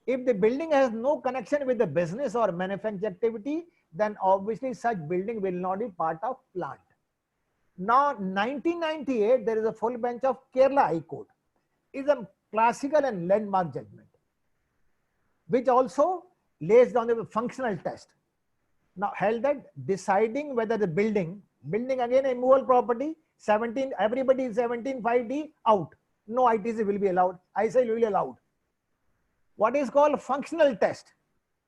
If the building has no connection with the business or manufacturing activity, then obviously such building will not be part of plant. Now, 1998, there is a full bench of Kerala High Court. It's a classical and landmark judgment, which also lays down the functional test. Now, held that deciding whether the building again a immovable property, 17, everybody is 17(5)(d) out. No ITC will be allowed. I say will be allowed. What is called functional test.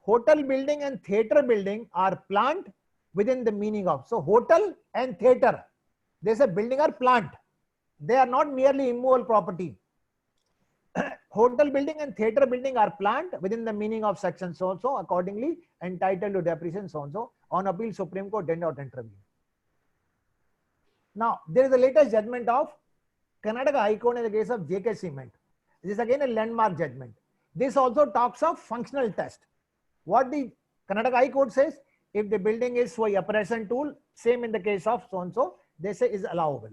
Hotel building and theater building are plant within the meaning of. So hotel and theater, they say building are plant. They are not merely immovable property. Hotel building and theater building are plant within the meaning of section so and so, accordingly entitled to depreciation so and so. On appeal, Supreme Court did not intervene. Now, there is the latest judgment of Karnataka High Court in the case of JK Cement. This is again a landmark judgment. This also talks of functional test. What the Karnataka High Court says, if the building is for operation tool, same in the case of so and so, they say is allowable.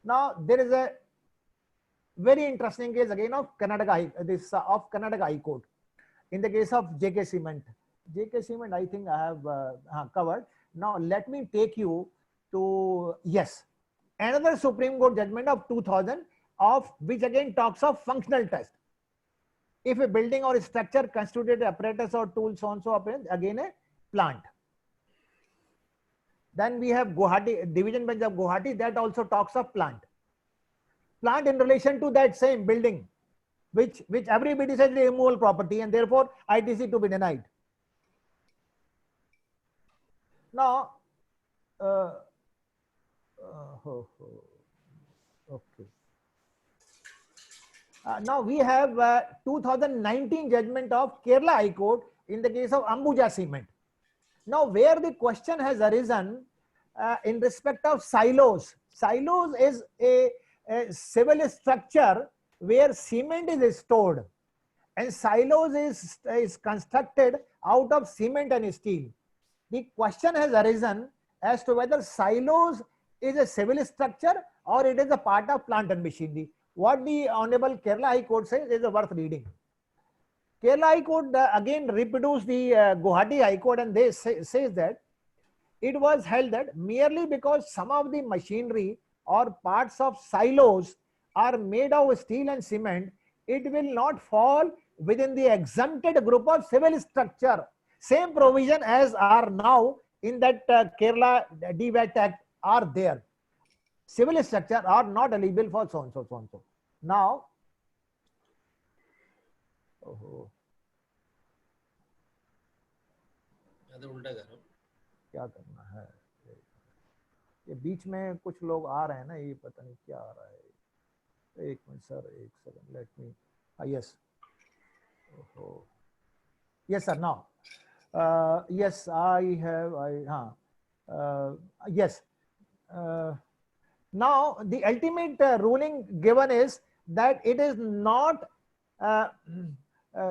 Now, there is a very interesting case again of Karnataka High Court in the case of JK Cement. JK Cement, I think I have covered. Now, let me take you to, yes, another Supreme Court judgment of 2000 of which again talks of functional test. If a building or a structure constituted apparatus or tool so and so appearance, again a plant. Then we have Guwahati, division bench of Guwahati, that also talks of plant. Plant in relation to that same building, which everybody says is immovable property and therefore ITC to be denied. Now, okay. Now we have 2019 judgment of Kerala High Court in the case of Ambuja Cement. Now, where the question has arisen in respect of silos. Silos is a civil structure where cement is stored, and silos is constructed out of cement and steel. The question has arisen as to whether silos is a civil structure or it is a part of plant and machinery. What the Honorable Kerala High Court says is worth reading. Kerala High Court again reproduced the Guwahati High Court, and they says that it was held that merely because some of the machinery or parts of silos are made of steel and cement, it will not fall within the exempted group of civil structure. Same provision as are now in that Kerala DVAT Act are there. Civil structure are not eligible for so and so, so and so. Now, क्या करना है, ये बीच में कुछ लोग आ रहे हैं ना, ये पता नहीं क्या आ रहा है. एक मिनट सर, एक second, let me. Yes. Yes sir. Now, yes, I have. Yes. Now the ultimate ruling given is that it is not.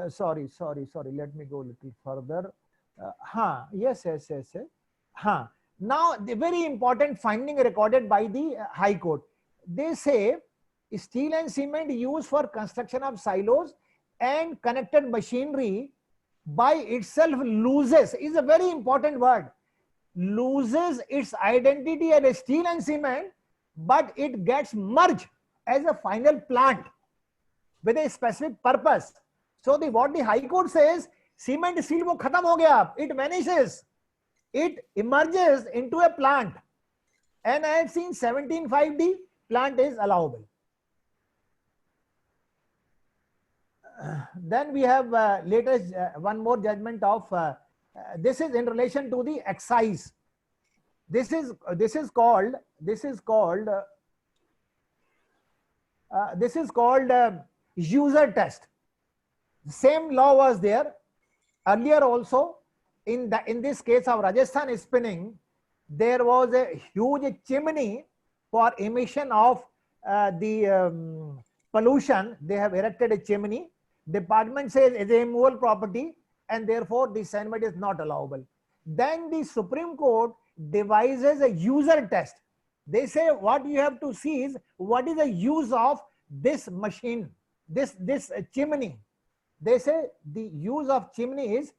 Sorry. Let me go a little further. Yes. Now the very important finding recorded by the High Court. They say steel and cement used for construction of silos and connected machinery by itself loses, is a very important word, loses its identity as steel and cement, but it gets merged as a final plant with a specific purpose. So what the High Court says, cement steel wo khatam ho gaya, it vanishes, it emerges into a plant, and I have seen 17(5)(d) plant is allowable. Then we have latest one more judgment of this is in relation to the excise. This is called user test. The same law was there earlier also. In this case of Rajasthan spinning, there was a huge chimney for emission of the pollution. They have erected a chimney. Department says it is a immovable property and therefore the cement is not allowable. Then the Supreme Court devises a user test. They say what you have to see is what is the use of this machine, this chimney. They say the use of chimney is,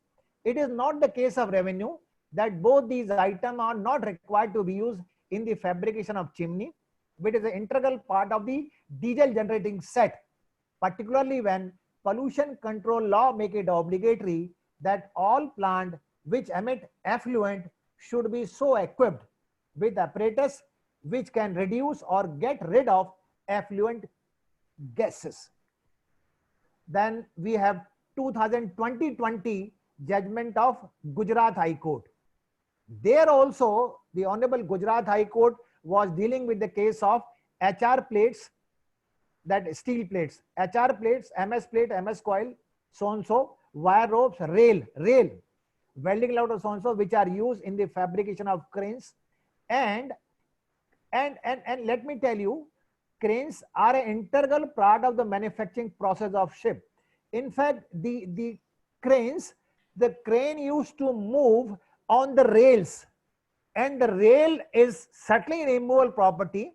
it is not the case of revenue that both these items are not required to be used in the fabrication of chimney, which is an integral part of the diesel generating set, particularly when pollution control law make it obligatory that all plant which emit effluent should be so equipped with apparatus which can reduce or get rid of effluent gases. Then we have 2020 judgment of Gujarat High Court. There also the Honorable Gujarat High Court was dealing with the case of HR plates, that steel plates, HR plates, MS plate, MS coil, so-and-so, wire ropes, rail, welding ladder, so-and-so, which are used in the fabrication of cranes. And let me tell you, cranes are an integral part of the manufacturing process of ship. In fact, the cranes, the crane used to move on the rails, and the rail is certainly an immovable property,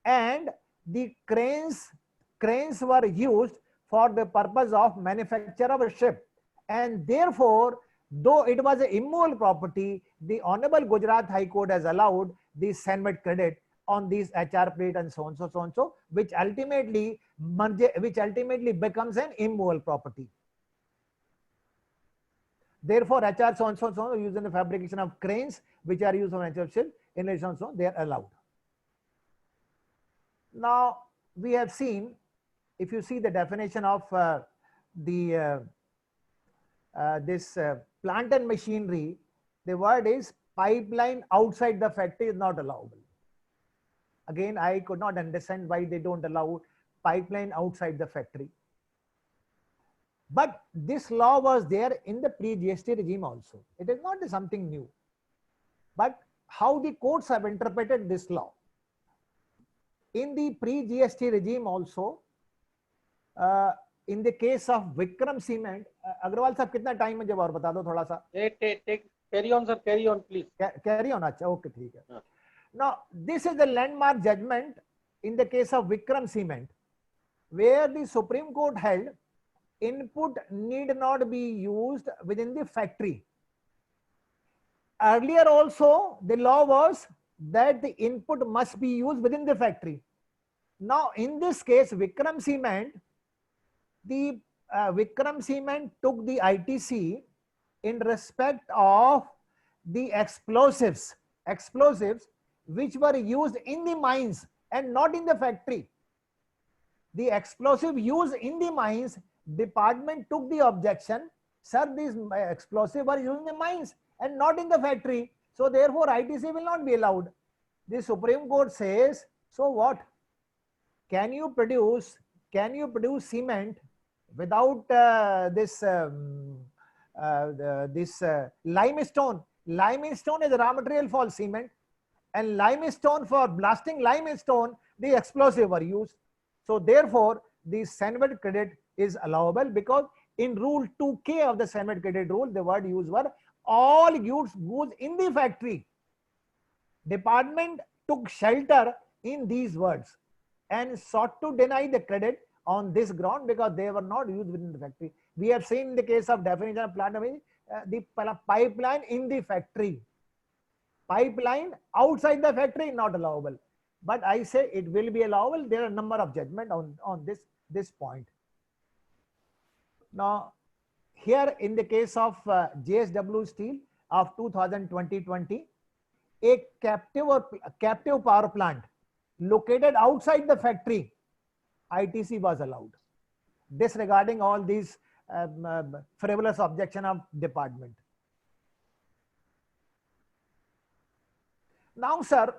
and the cranes were used for the purpose of manufacture of a ship, and therefore, though it was an immovable property, the Honorable Gujarat High Court has allowed the Senmet credit on these HR plate and so on, so, which ultimately becomes an immovable property. Therefore, HR so used in the fabrication of cranes, which are used on natural ship, in addition so they are allowed. Now we have seen, if you see the definition of this plant and machinery, the word is pipeline outside the factory is not allowable. Again, I could not understand why they don't allow pipeline outside the factory. But this law was there in the pre-GST regime also. It is not something new. But how the courts have interpreted this law. In the pre-GST regime also, in the case of Vikram Cement, Agrawal sir, कितना time है जब और बता दो थोड़ा सा. Carry on, sir. Carry on, please. Carry on, अच्छा, okay, ठीक है. Now, this is the landmark judgment in the case of Vikram Cement, where the Supreme Court held input need not be used within the factory. Earlier also, the law was that the input must be used within the factory. Now, in this case, Vikram Cement, the Vikram Cement took the ITC in respect of the explosives which were used in the mines and not in the factory. The explosive used in the mines, department took the objection, sir, these explosives were used in the mines and not in the factory, so therefore ITC will not be allowed. The Supreme Court says, so what? Can you produce cement without this limestone? Limestone is a raw material for cement, and limestone, for blasting limestone, the explosive were used. So therefore, the Senmet credit is allowable, because in rule 2K of the Senmet credit rule, the word used were all goods in the factory. Department took shelter in these words and sought to deny the credit on this ground because they were not used within the factory. We have seen in the case of definition of plant, the pipeline in the factory. Pipeline outside the factory not allowable. But I say it will be allowable. There are a number of judgment on this point. Now, here in the case of JSW Steel of 2020, a captive power plant located outside the factory, ITC was allowed, disregarding all these frivolous objection of department. Now sir,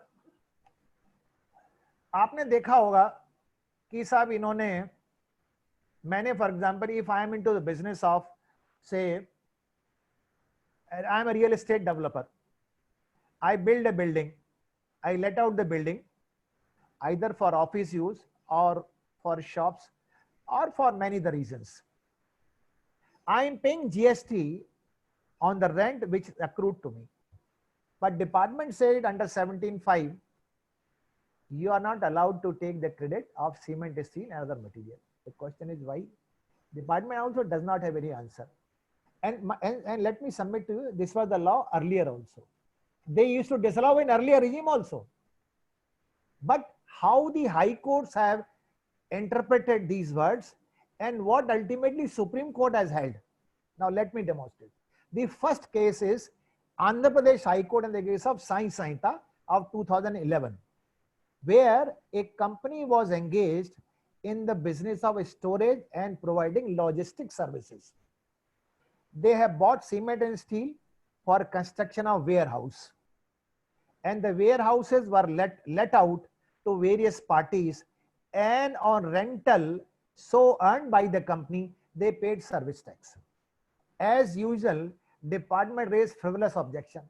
आपने देखा होगा कि साहब इन्होंने, मैंने for example, if I am into the business of, say I am a real estate developer, I build a building, I let out the building either for office use or for shops or for many other reasons. I am paying GST on the rent which accrued to me. But department said under 17(5) you are not allowed to take the credit of cement, steel and other material. The question is why? Department also does not have any answer. And let me submit to you, this was the law earlier also. They used to disallow in earlier regime also. But how the high courts have interpreted these words and what ultimately Supreme Court has held. Now let me demonstrate. The first case is Andhra Pradesh High Court in the case of Sai Sanhita of 2011, where a company was engaged in the business of storage and providing logistics services. They have bought cement and steel for construction of warehouse, and the warehouses were let out to various parties, and on rental so earned by the company, they paid service tax. As usual, department raised frivolous objection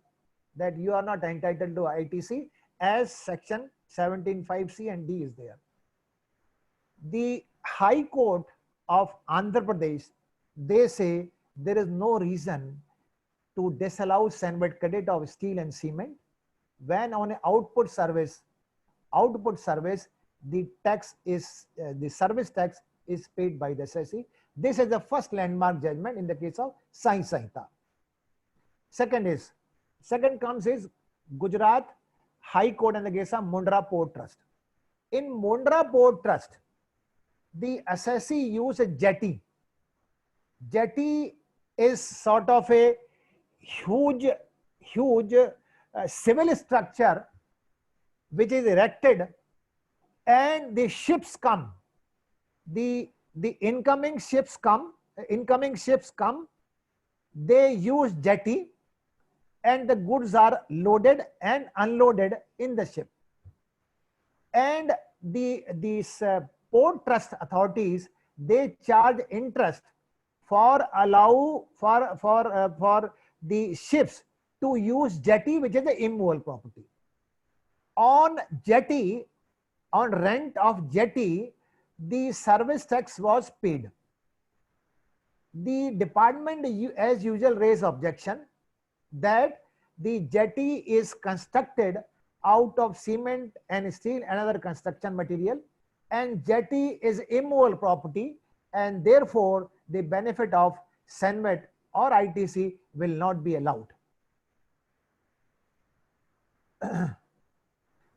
that you are not entitled to ITC as section 17(5)(c) and D is there. The High Court of Andhra Pradesh, they say there is no reason to disallow Senvet credit of steel and cement when on an output service, the tax is the service tax is paid by the assessee. This is the first landmark judgment in the case of Sai Sanhita. Second comes is Gujarat High Court in the case of Mundra Port Trust. In Mundra Port Trust, the assessee used a jetty. Jetty is sort of a huge civil structure which is erected, and the ships come. The incoming ships come. They use jetty, and the goods are loaded and unloaded in the ship. And these port trust authorities, they charge interest for the ships to use jetty, which is the immovable property. On jetty, on rent of jetty, the service tax was paid. The department, as usual, raised objection that the jetty is constructed out of cement and steel and other construction material, and jetty is immovable property, and therefore the benefit of Senvet or ITC will not be allowed.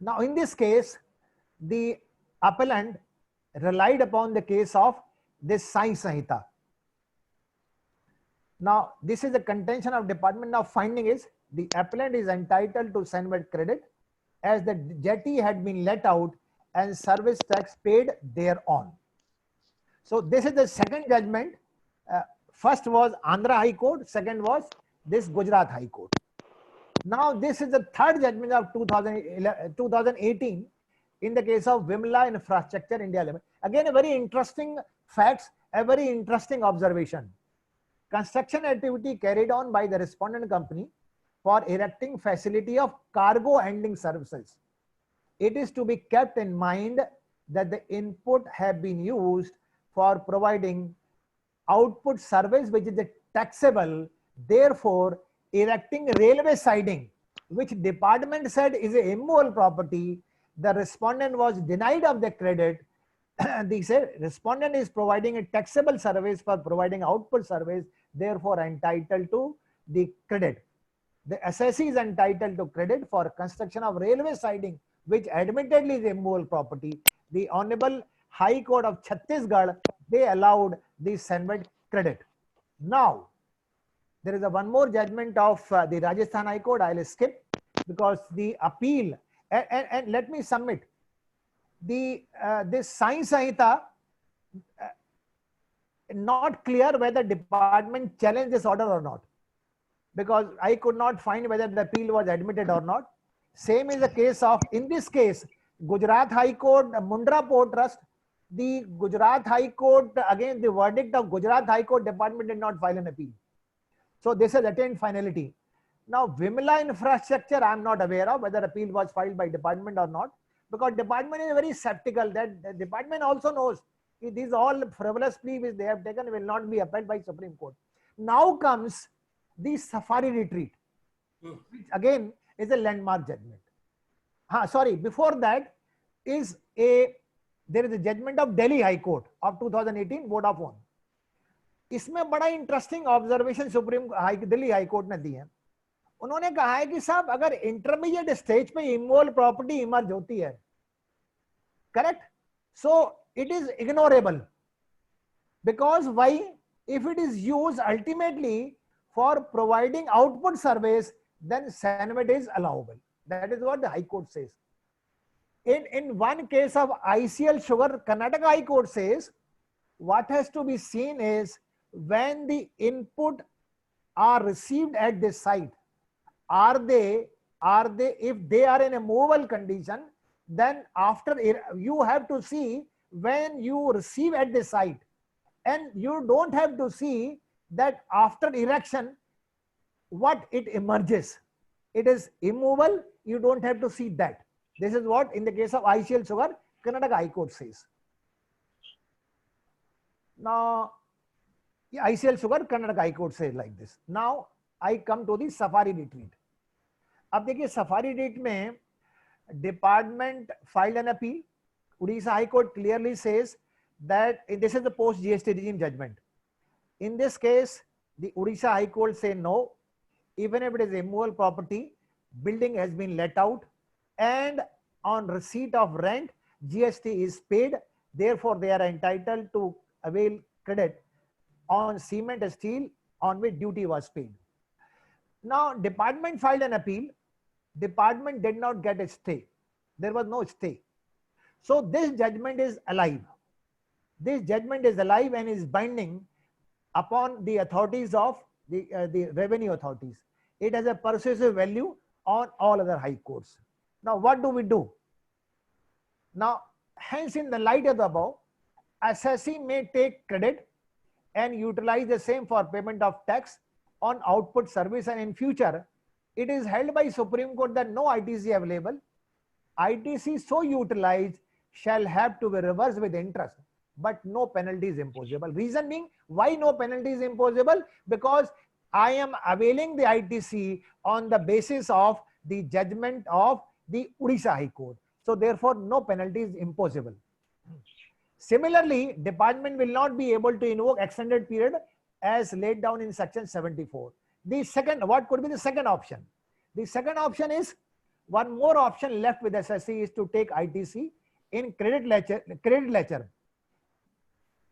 Now, in this case, the appellant relied upon the case of this Sai Sanhita. Now, this is the contention of department. Now, finding is the appellant is entitled to Senvet credit as the jetty had been let out and service tax paid thereon. So, this is the second judgment. First was Andhra High Court, second was this Gujarat High Court. Now, this is the third judgment of 2018 in the case of Vimla Infrastructure India Limited. Again, a very interesting facts, a very interesting observation. Construction activity carried on by the respondent company for erecting facility of cargo handling services. It is to be kept in mind that the input have been used for providing output service which is taxable. Therefore, erecting railway siding, which department said is a immovable property, the respondent was denied of the credit. They said respondent is providing a taxable service for providing output service, therefore entitled to the credit. The assessee is entitled to credit for construction of railway siding, which admittedly is immovable property. The Honorable High Court of Chhattisgarh, they allowed the Senvet credit. Now, there is one more judgment of the Rajasthan High Court. I will skip because the appeal, and let me submit this Sai Sanhita, not clear whether department challenged this order or not, because I could not find whether the appeal was admitted or not. Same is the case of, in this case, Gujarat High Court, Mundra Port Trust. The Gujarat High Court, again, the verdict of Gujarat High Court department did not file an appeal. So this has attained finality. Now, Vimla Infrastructure, I am not aware of whether appeal was filed by department or not, because department is very skeptical that the department also knows these all frivolous plea which they have taken will not be upheld by Supreme Court. Now comes the Safari Retreat, which again is a landmark judgment. Sorry, before that, is there is a judgment of Delhi High Court of 2018 Vodafone. इसमें बड़ा interesting observation Delhi high court ने दी है. उन्होंने कहा है कि साहब अगर इंटरमीडिएट स्टेज पे इमोरल प्रॉपर्टी इमर्ज होती है, correct, so it is ignorable, because why, if it is used ultimately for providing output service, then SANVIT is allowable. That is what the High Court says. In one case of ICL Sugar, Karnataka High Court says what has to be seen is when the input are received at this site, are they if they are in a movable condition, then after you have to see when you receive at the site, and you don't have to see that after erection what it emerges. It is immovable, you don't have to see that. This is what in the case of ICL Sugar, Karnataka High Court says. Now, ICL Sugar, Karnataka High Court says like this. Now, I come to the Safari retreat. अब देखिए Safari retreat में department filed an appeal. Odisha High Court clearly says that this is the post GST regime judgment. In this case, the Odisha High Court say no, even if it is immovable property, building has been let out, and on receipt of rent, GST is paid. Therefore, they are entitled to avail credit on cement and steel on which duty was paid. Now, department filed an appeal. Department did not get a stay. There was no stay. So this judgment is alive. This judgment is alive and is binding upon the authorities of the revenue authorities. It has a persuasive value on all other high courts. Now, what do we do? Now, hence in the light of the above, assessee may take credit and utilize the same for payment of tax on output service, and in future, it is held by Supreme Court that no ITC available. ITC so utilized shall have to be reversed with interest, but no penalty is imposable. Reason being, why no penalty is imposable? Because I am availing the ITC on the basis of the judgment of the Odisha High Court. So therefore, no penalty is imposable. Similarly, department will not be able to invoke extended period as laid down in section 74. The second, what could be the second option? The second option is, one more option left with SSC is to take ITC in credit ledger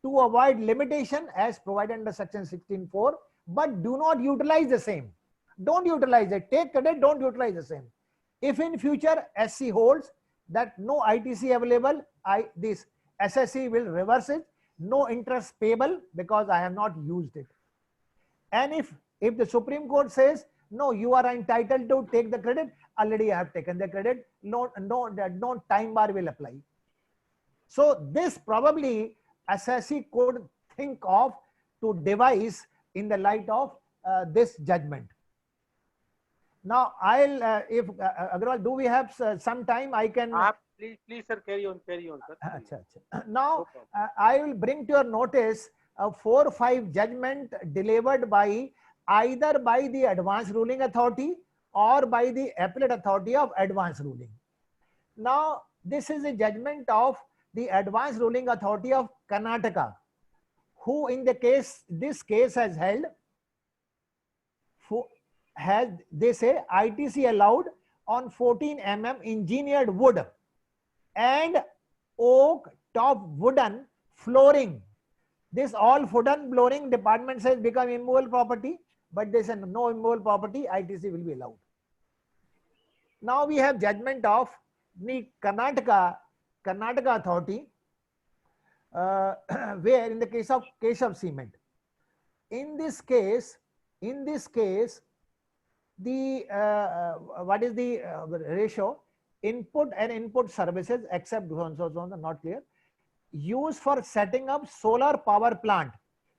to avoid limitation as provided under section 16(4), but do not utilize the same. Don't utilize it. Take credit, don't utilize the same. If in future SC holds that no ITC available, this SSC will reverse it. No interest payable because I have not used it. And if the Supreme Court says, no, you are entitled to take the credit, already I have taken the credit, no time bar will apply. So this probably SSC could think of to devise in the light of this judgment. Now, I'll, if Agarwal, do we have some time? I can. Please, sir, carry on, sir. Achha. Now, I will bring to your notice 4 or 5 judgment delivered by either by the advance ruling authority or by the appellate authority of advance ruling. Now, this is a judgment of the advance ruling authority of Karnataka, who in the case, this case has held, they say ITC allowed on 14 mm engineered wood and oak top wooden flooring. This all wooden flooring, department says become immovable property, but they said no immovable property, ITC will be allowed. Now we have judgment of the Karnataka authority, where in the case of Keshav Cement. In this case, the what is the ratio? Input and input services except so not clear, used for setting up solar power plant.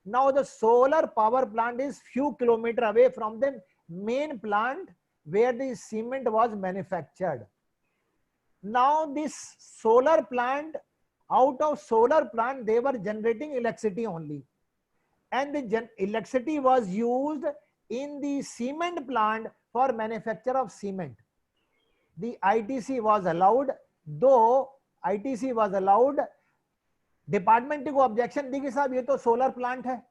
Now the solar power plant is few kilometers away from the main plant where the cement was manufactured. Now this solar plant, out of solar plant, they were generating electricity only, and the electricity was used in the cement plant for manufacture of cement. The ITC was allowed, though ITC was allowed. Department को objection दी कि साहब ये तो solar plant है,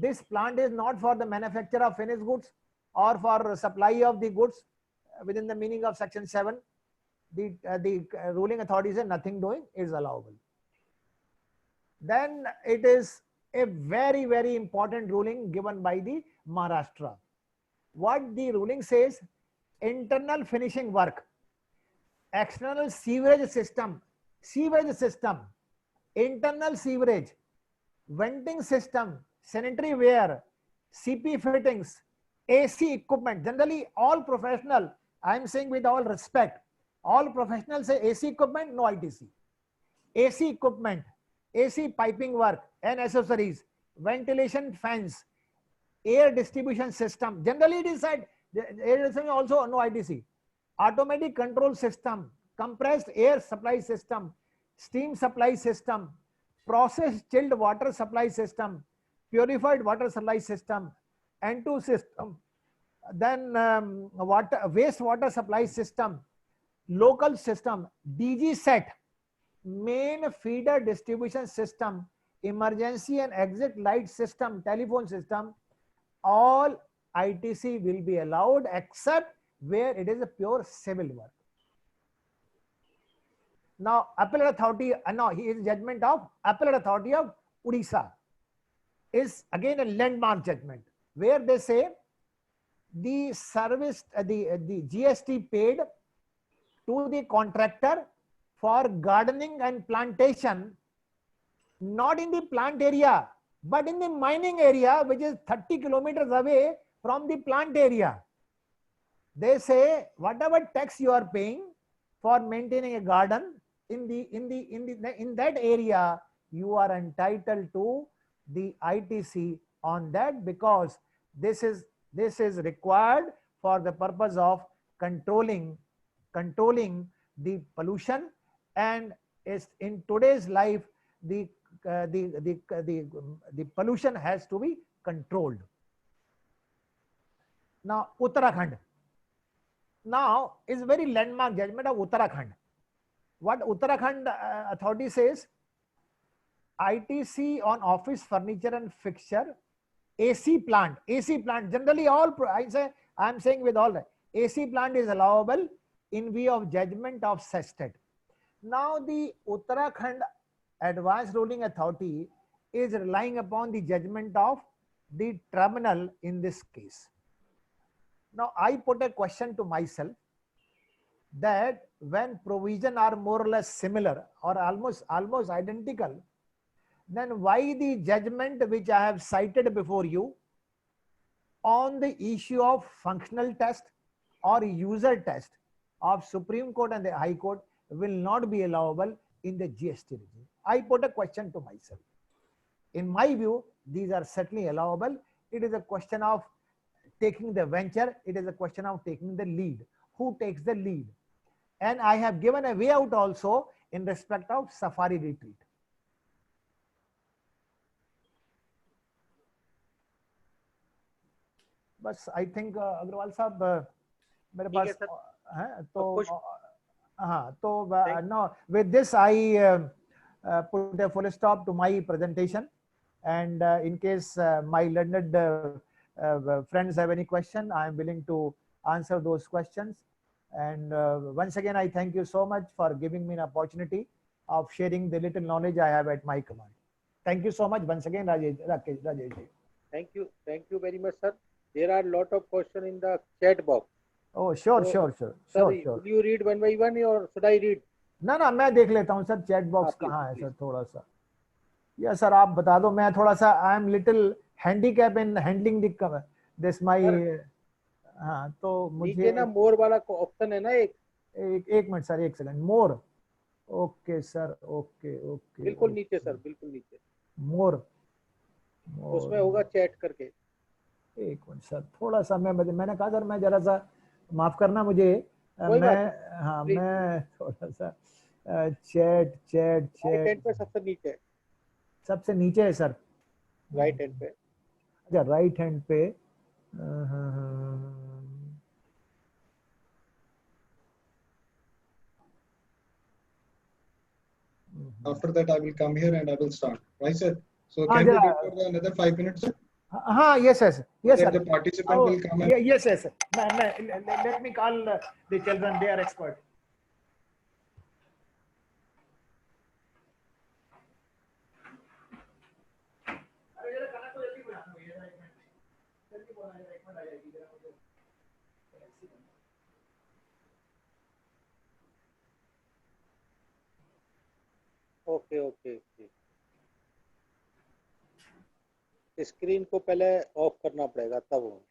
this plant is not for the manufacture of finish goods और for supply of the goods within the meaning of section 7. The ruling authority said nothing doing is allowable. Then it is a very, very important ruling given by the Maharashtra. What the ruling says, internal finishing work, external sewerage system, internal sewerage, venting system, sanitary ware, CP fittings, AC equipment, generally all professional, I am saying with all respect, all professionals say AC equipment, no ITC. AC equipment, AC piping work and accessories, ventilation fans, air distribution system. Generally it is said, air distribution also no ITC. Automatic control system, compressed air supply system, steam supply system, processed chilled water supply system, purified water supply system, N2 system, then waste water supply system, local system, DG set, main feeder distribution system, emergency and exit light system, telephone system, all ITC will be allowed except where it is a pure civil work. Now, appellate authority, now he is judgment of appellate authority of Odisha is again a landmark judgment where they say the service, the GST paid to the contractor for gardening and plantation, not in the plant area, but in the mining area, which is 30 kilometers away from the plant area. They say whatever tax you are paying for maintaining a garden in that area, you are entitled to the ITC on that, because this is required for the purpose of controlling the pollution, and is in today's life the pollution has to be controlled. Now Uttarakhand now is very landmark judgment of Uttarakhand. What Uttarakhand authority says, ITC on office furniture and fixture, AC plant, generally all, I am saying with all, AC plant is allowable in view of judgment of SESTET. Now the Uttarakhand Advanced Ruling Authority is relying upon the judgment of the tribunal in this case. Now I put a question to myself that when provision are more or less similar or almost identical, then why the judgment which I have cited before you on the issue of functional test or user test of Supreme Court and the High Court will not be allowable in the GST regime? I put a question to myself. In my view, these are certainly allowable. It is a question of taking the venture. It is a question of taking the lead. Who takes the lead? And I have given a way out also in respect of safari retreat. बस I think Agarwal साहब मेरे पास है तो हाँ तो no, with this I put a full stop to my presentation, and in case my learned friends have any question, I am willing to answer those questions. And once again I thank you so much for giving me an opportunity of sharing the little knowledge I have at my command. Thank you so much once again, Rajesh. Thank you very much, sir. There are a lot of questions in the chat box. Oh, sure. Will you read one by one or should I read? ना मैं देख लेता हूँ sir, chat box कहाँ है sir, थोड़ा सा या सर आप बता दो, मैं थोड़ा सा I am little handicap in handling this my हाँ तो मुझे ना मोर वाला ऑप्शन है ना एक मिनट सर, एक सेकंड, मोर, ओके सर, ओके बिल्कुल नीचे सर, बिल्कुल नीचे मोर उसमें होगा चैट करके। एक मिनट सर, थोड़ा सा मैंने कहा सर मैं जरा सा माफ करना मुझे, मैं थोड़ा सा चैट राइट हैंड पे सबसे नीचे है सर, राइट हैंड पे, अच्छा राइट हैंड पे after that I will come here and I will start. Right, sir? So हाँ can we जरा wait for another 5 minutes, sir? हाँ yes yes So yes that sir. the participant Oh, will come and yes yes. Let me call the children. They are expert. Okay okay okay, screen को पहले of करना पड़ेगा तब हो।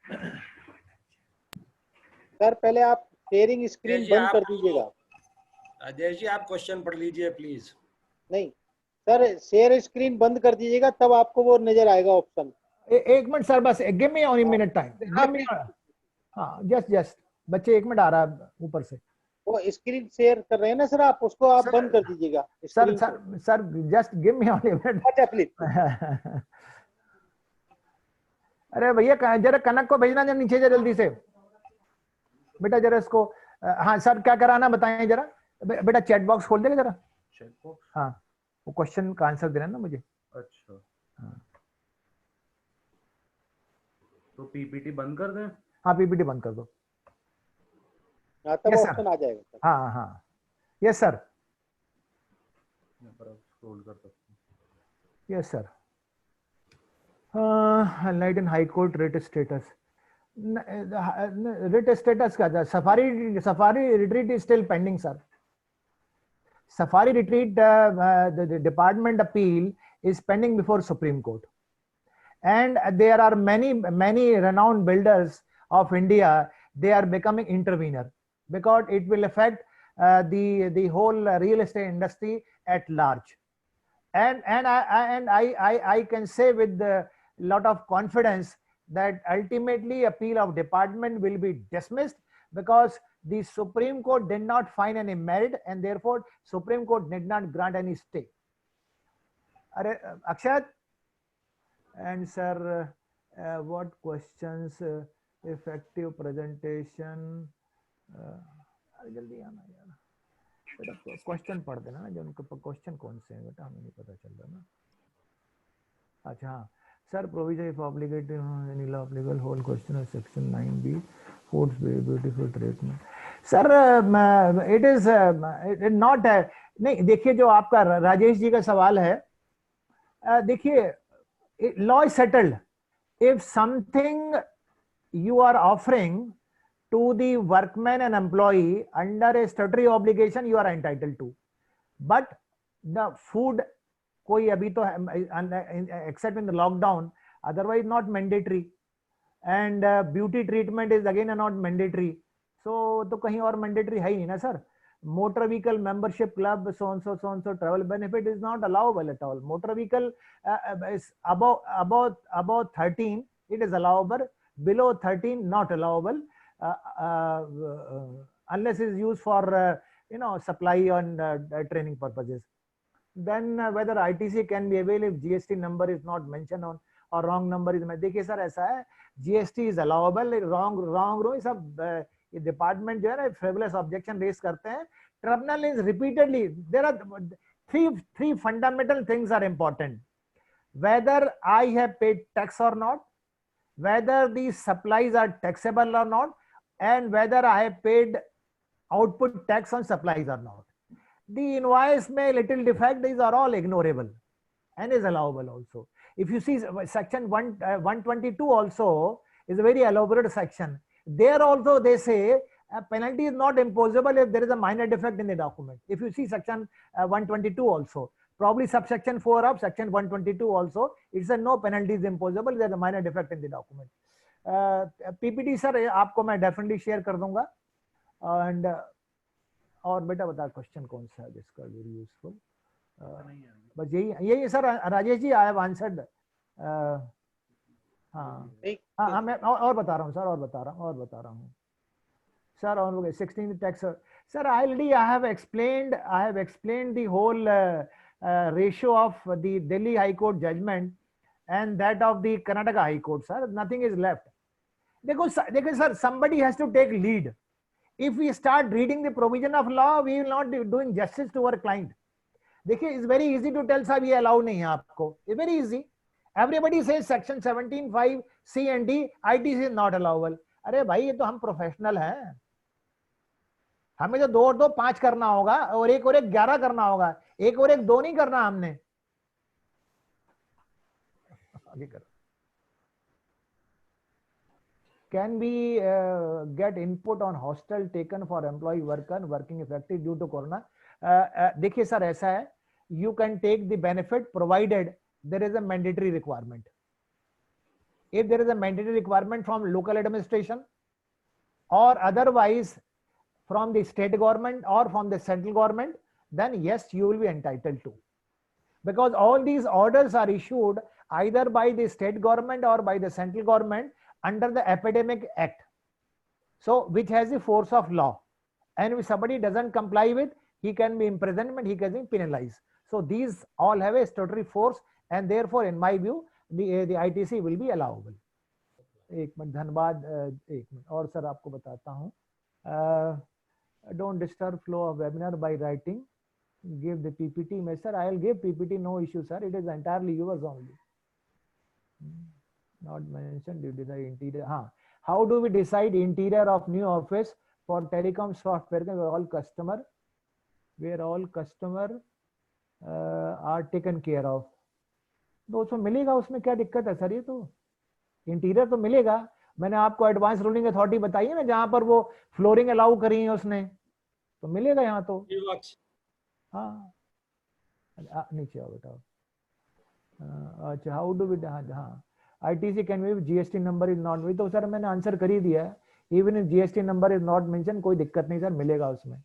Sir पहले आप sharing screen जी, बंद कर आप- दीजिएगा। राजेश जी आप क्वेश्चन पढ़ लीजिए प्लीज। नहीं सर, शेयर स्क्रीन बंद कर दीजिएगा तब आपको वो नजर आएगा ऑप्शन। एक मिनट सर, बस give me only minute time. Give me, हाँ जस्ट जस्ट बच्चे 1 मिनट आ रहा है ऊपर से। वो स्क्रीन शेयर कर रहे हैं ना सर, आप उसको आप सर- बंद कर दीजिएगा sir screen sir sir just give me only minute. अच्छा प्लीज। अरे भैया जरा कनक को भेजना, जरा नीचे जा जल्दी से बेटा, जरा इसको। हाँ सर क्या कराना बताएं जरा। बेटा चैट बॉक्स खोल देगा जरा। चैट बॉक्स, हाँ वो क्वेश्चन का आंसर देना ना मुझे। अच्छा हाँ तो पीपीटी बंद कर दें? हाँ पीपीटी बंद कर दो। हाँ तब Yes, sir. ऑप्शन आ जाएगा सर। हाँ हाँ यस सर, यहाँ पर आप स्क्रॉल कर सकते हैं। yes sir. Enlighten High Court writ status. Writ status का था, Safari retreat is still pending sir. Safari retreat, the department appeal is pending before Supreme Court, and there are many renowned builders of India. They are becoming intervener because it will affect the whole real estate industry at large. And I can say with a lot of confidence that ultimately appeal of department will be dismissed because the Supreme Court did not find any merit, and therefore Supreme Court did not grant any stay. Akshat and sir, what questions? Effective presentation. जल्दी आना यार बेटा, question पढ़ देना ना, जो उनके question कौन से हैं बेटा, हमें नहीं पता चल रहा ना। अच्छा हाँ sir, provision if obligate any law applicable whole question of section 9B foods beautiful treatment. Sir it is not, नहीं देखिए जो आपका राजेश जी का सवाल है, देखिए law is settled. If something you are offering to the workman and employee under a statutory obligation, you are entitled to, but the food koi abhi to except in the lockdown, otherwise not mandatory, and beauty treatment is again not mandatory, so to kahin aur mandatory hai nahi na sir. Motor vehicle membership club so and so travel benefit is not allowable at all. Motor vehicle is above 13 it is allowable, below 13 not allowable, unless it is used for supply and training purposes. Then whether ITC can be available if GST number is not mentioned on or wrong number is mentioned. देखिए sir ऐसा है, GST is allowable, wrong सब department जो है ना frivolous objection raise करते हैं. Tribunal is repeatedly, there are three fundamental things are important: whether I have paid tax or not, whether these supplies are taxable or not, and whether I have paid output tax on supplies or not. The invoice may little defect, these are all ignorable and is allowable also. If you see section 122 also is a very elaborate section. There also they say a penalty is not imposable if there is a minor defect in the document. If you see section 122 also, probably subsection 4 of section 122 also, it's a no penalty is imposable if there is a minor defect in the document. PPT sir आपको मैं definitely share कर दूंगा, and और बेटा बता question कौन सा है जिसका वेरी यूजफुल, बस यही sir Rajesh ji I have answered. हाँ मैं और बता रहा हूँ सर, और बता रहा हूँ सर, और 16 tax sir already I have explained the whole ratio of the Delhi High Court judgment and that of the Karnataka High Court sir, nothing is left. देखो sir, somebody has to take lead. If we start reading the provision of law, we will not be doing justice to our client. देखिए is very easy to tell साहब ये allow नहीं है आपको, is very easy. Everybody से section 17(5) C and D ITC is not allowable. अरे भाई ये तो हम प्रोफेशनल हैं, हमें तो 2 और 2 5 करना होगा और 1 और 1 11 करना होगा, 1 और 1 2 नहीं करना हमने. आगे करो. Can we get input on hostel taken for employee working effective due to corona? देखिए सर ऐसा है, you can take the benefit provided there is a mandatory requirement. If there is a mandatory requirement from local administration or otherwise from the state government or from the central government, then yes, you will be entitled to. Because all these orders are issued either by the state government or by the central government under the Epidemic Act, so which has the force of law, and if somebody doesn't comply with, he can be imprisonment, he can be penalized. So these all have a statutory force, and therefore in my view the ITC will be allowable. एक minute, धन्यवाद. एक minute और sir आपको बताता हूँ. Don't disturb flow of webinar by writing, give the PPT. May sir, I will give PPT, no issue sir, it is entirely yours only. Not mentioned, you decide interior. How do we decide interior of new office for telecom software? Where all customer are taken care of. तो उसमें मिलेगा, उसमें क्या दिक्कत है sir? ये तो interior तो मिलेगा. मैंने आपको एडवांस रूलिंग अथॉरिटी बताई है ना, जहां पर वो फ्लोरिंग अलाउ करी है उसने, तो मिलेगा यहाँ तो. हाँ नीचे आओ बेटा. अच्छा, हाउ डू वी, हाँ ITC can be GST number is not, तो सर मैंने आंसर कर ही दिया है. Even if GST number is not mentioned, कोई दिक्कत नहीं सर, मिलेगा उसमें.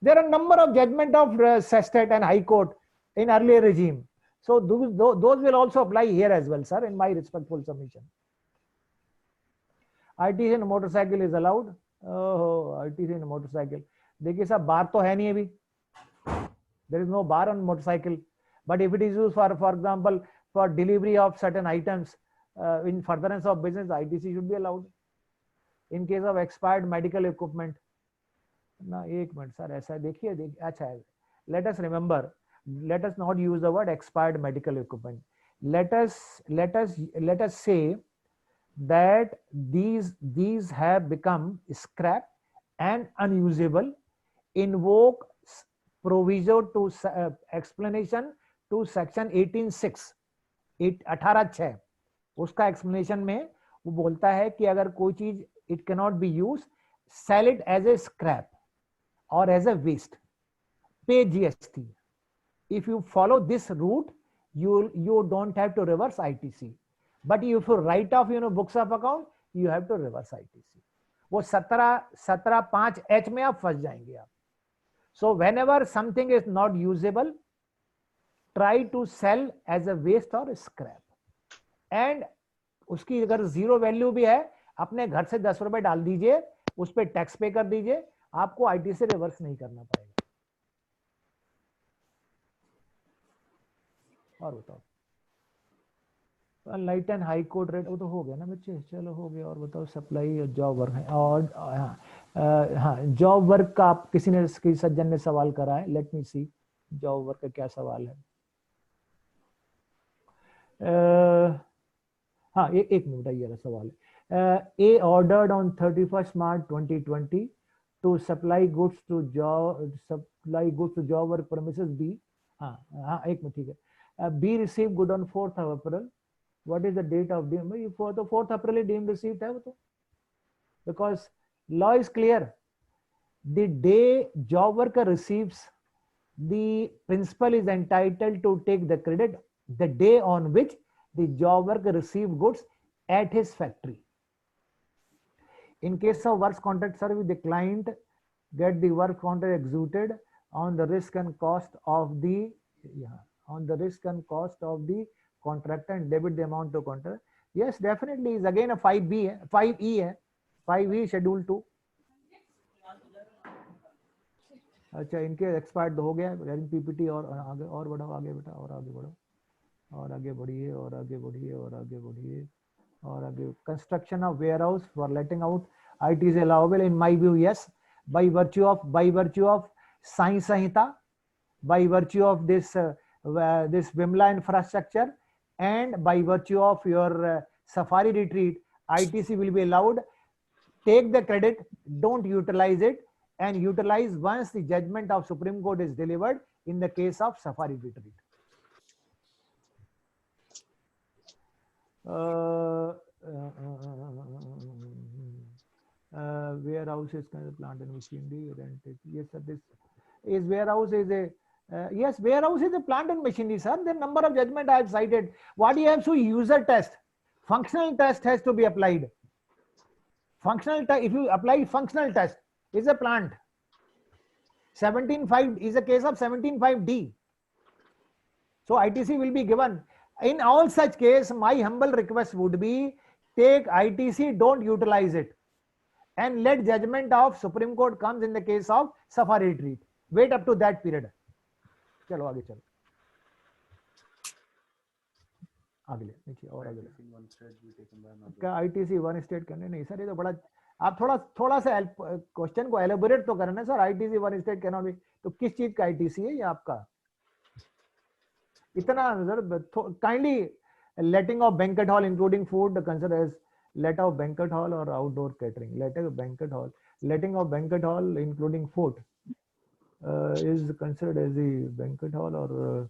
There are number of judgment of Sestet and High Court in earlier regime, so those will also apply here as well sir, in my respectful submission. ITC in motorcycle is allowed. Oh, ITC in motorcycle. देखिए साहब बार तो है नहीं अभी, there is no bar on motorcycle, but if it is used for example for delivery of certain items in furtherance of business, ITC should be allowed. In case of expired medical equipment, ना एक minute sir ऐसा देखिए, अच्छा है. Let us remember, let us not use the word expired medical equipment. Let us say that these have become scrap and unusable. Invoke proviso to explanation to section 18(6). 18(6) उसका explanation में वो बोलता है कि अगर कोई चीज it can not be use, sell it as a scrap और as a waste, pay GST. If you follow this route, you don't have to reverse ITC. But if you write off books of account, you have to reverse ITC. वो 17(5)(h) में आप फंस जाएंगे आप. So whenever something is not usable, try to sell as a waste or scrap. And उसकी अगर zero value भी है, अपने घर से 10 रुपए डाल दीजिए, उस पर टैक्स पे कर दीजिए, आपको ITC से रिवर्स नहीं करना पड़ेगा. और बताओ. Light and high court rate वो तो हो गया ना बच्चे, चलो हो गया. और बताओ सप्लाई और जॉब वर्क है. और हाँ जॉब वर्क का आप किसी सज्जन ने सवाल करा है. लेट मी सी जॉब वर्क का क्या सवाल है. हाँ एक मिनट, ये सवाल है. A ordered on 31st March 2020 to supply goods to job work premises B. हाँ एक मिनट ठीक है. B received good on 4th of April. What is the date of deemed? For the 4th April deemed received है वो तो, because law is clear. The day job worker receives, the principal is entitled to take the credit the day on which the job worker received goods at his factory. In case of works contract service, the client get the work contract executed on the risk and cost of the contractor and debit the amount to contractor. Yes, definitely is again a 5B है, 5E है, 5E schedule 2. अच्छा इनके expired हो गया. PPT और आगे और बढ़ाओ, आगे बेटा और आगे बढ़ो, और आगे बढ़िए, और आगे बढ़िए, और आगे बढ़िए, और आगे. Construction of warehouse for letting out, IT is allowable in my view. Yes, by virtue of Sai Samhita, by virtue of this this Vimla infrastructure, and by virtue of your safari retreat, ITC will be allowed. Take the credit, don't utilize it, and utilize once the judgment of Supreme Court is delivered in the case of safari retreat. Warehouse is kind of plant and machinery rented. Yes, sir. This is warehouse is a yes, warehouse is a plant and machinery, sir. The number of judgment I have cited. What you have to user test, functional test has to be applied. Functional test. If you apply functional test, is a plant. 17.5 is a case of 17.5D. So ITC will be given. In all such case, my humble request would be take ITC, don't utilize it, and let judgment of Supreme Court comes in the case of safari retreat. Wait up to that period. चलो आगे चलो आगे ले नीचे और आगे क्या ITC one state करने नहीं सर ये तो बड़ा आप थोड़ा सा क्वेश्चन को एलेबोरेट तो करना sir ITC one state can not B तो किस चीज का ITC है ये आपका इतना sir kindly letting of banquet hall including food considered as let of banquet hall or outdoor catering. Letting of banquet hall including food is considered as the banquet hall or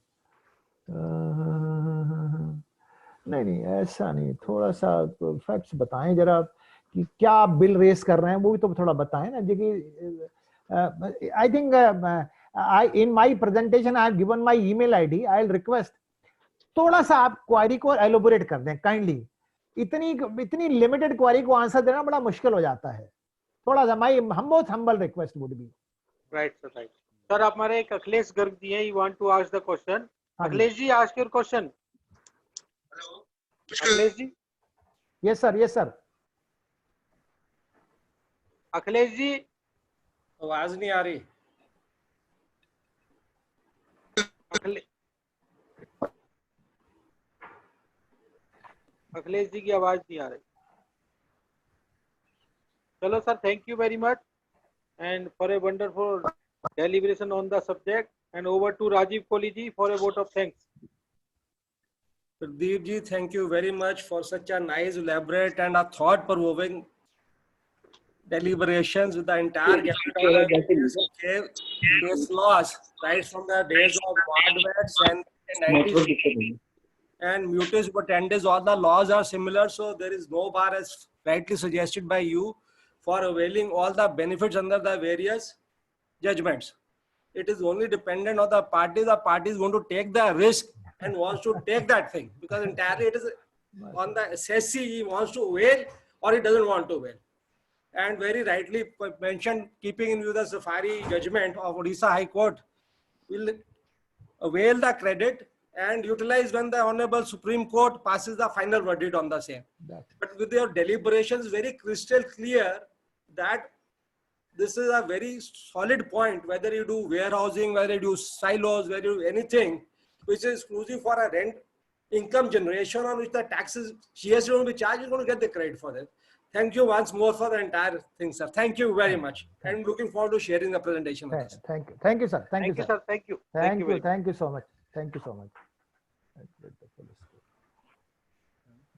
नहीं ऐसा नहीं थोड़ा सा facts बताएं जरा कि क्या आप बिल रेस कर रहे हैं वो भी तो थोड़ा बताएं ना जी कि I think I in my presentation I have given my email ID. I'll request थोड़ा सा आप क्वेरी को एलोबोरेट कर दें काइंडली इतनी लिमिटेड क्वेरी को आंसर देना बड़ा मुश्किल हो जाता है थोड़ा सा माय बहुत humble request would be right sir आप हमारे एक अखिलेश गर्ग जी हैं you want to ask the question Akhilesh ji ask your question hello Akhilesh ji yes sir Akhilesh ji आवाज नहीं आ रही अखिलेश जी की आवाज नहीं आ रही चलो sir thank you very much and for a wonderful deliberation on the subject and over to Rajiv Kohli ji for a vote of thanks. Pradeep ji, thank you very much for such a nice, elaborate and a thought-provoking deliberations with the entire case laws right from the days of Wadwets and 90s and mutus potendis. All the laws are similar, so there is no bar as rightly suggested by you for availing all the benefits under the various judgments. It is only dependent on the party. The party is going to take the risk and wants to take that thing because entirely it is on the assessee. He wants to avail or he doesn't want to avail. And very rightly mentioned, keeping in view the safari judgment of Odisha High Court, will avail the credit and utilize when the Honorable Supreme Court passes the final verdict on the same. But with your deliberations very crystal clear that this is a very solid point, whether you do warehousing, whether you do silos, whether you do anything which is exclusive for a rent income generation on which the taxes GST will be charged, you're going to get the credit for that. Thank you once more for the entire thing, sir. Thank you very much. I'm looking forward to sharing the presentation with us. Thank you, sir. Thank you so much. Thank you. Thank you so much.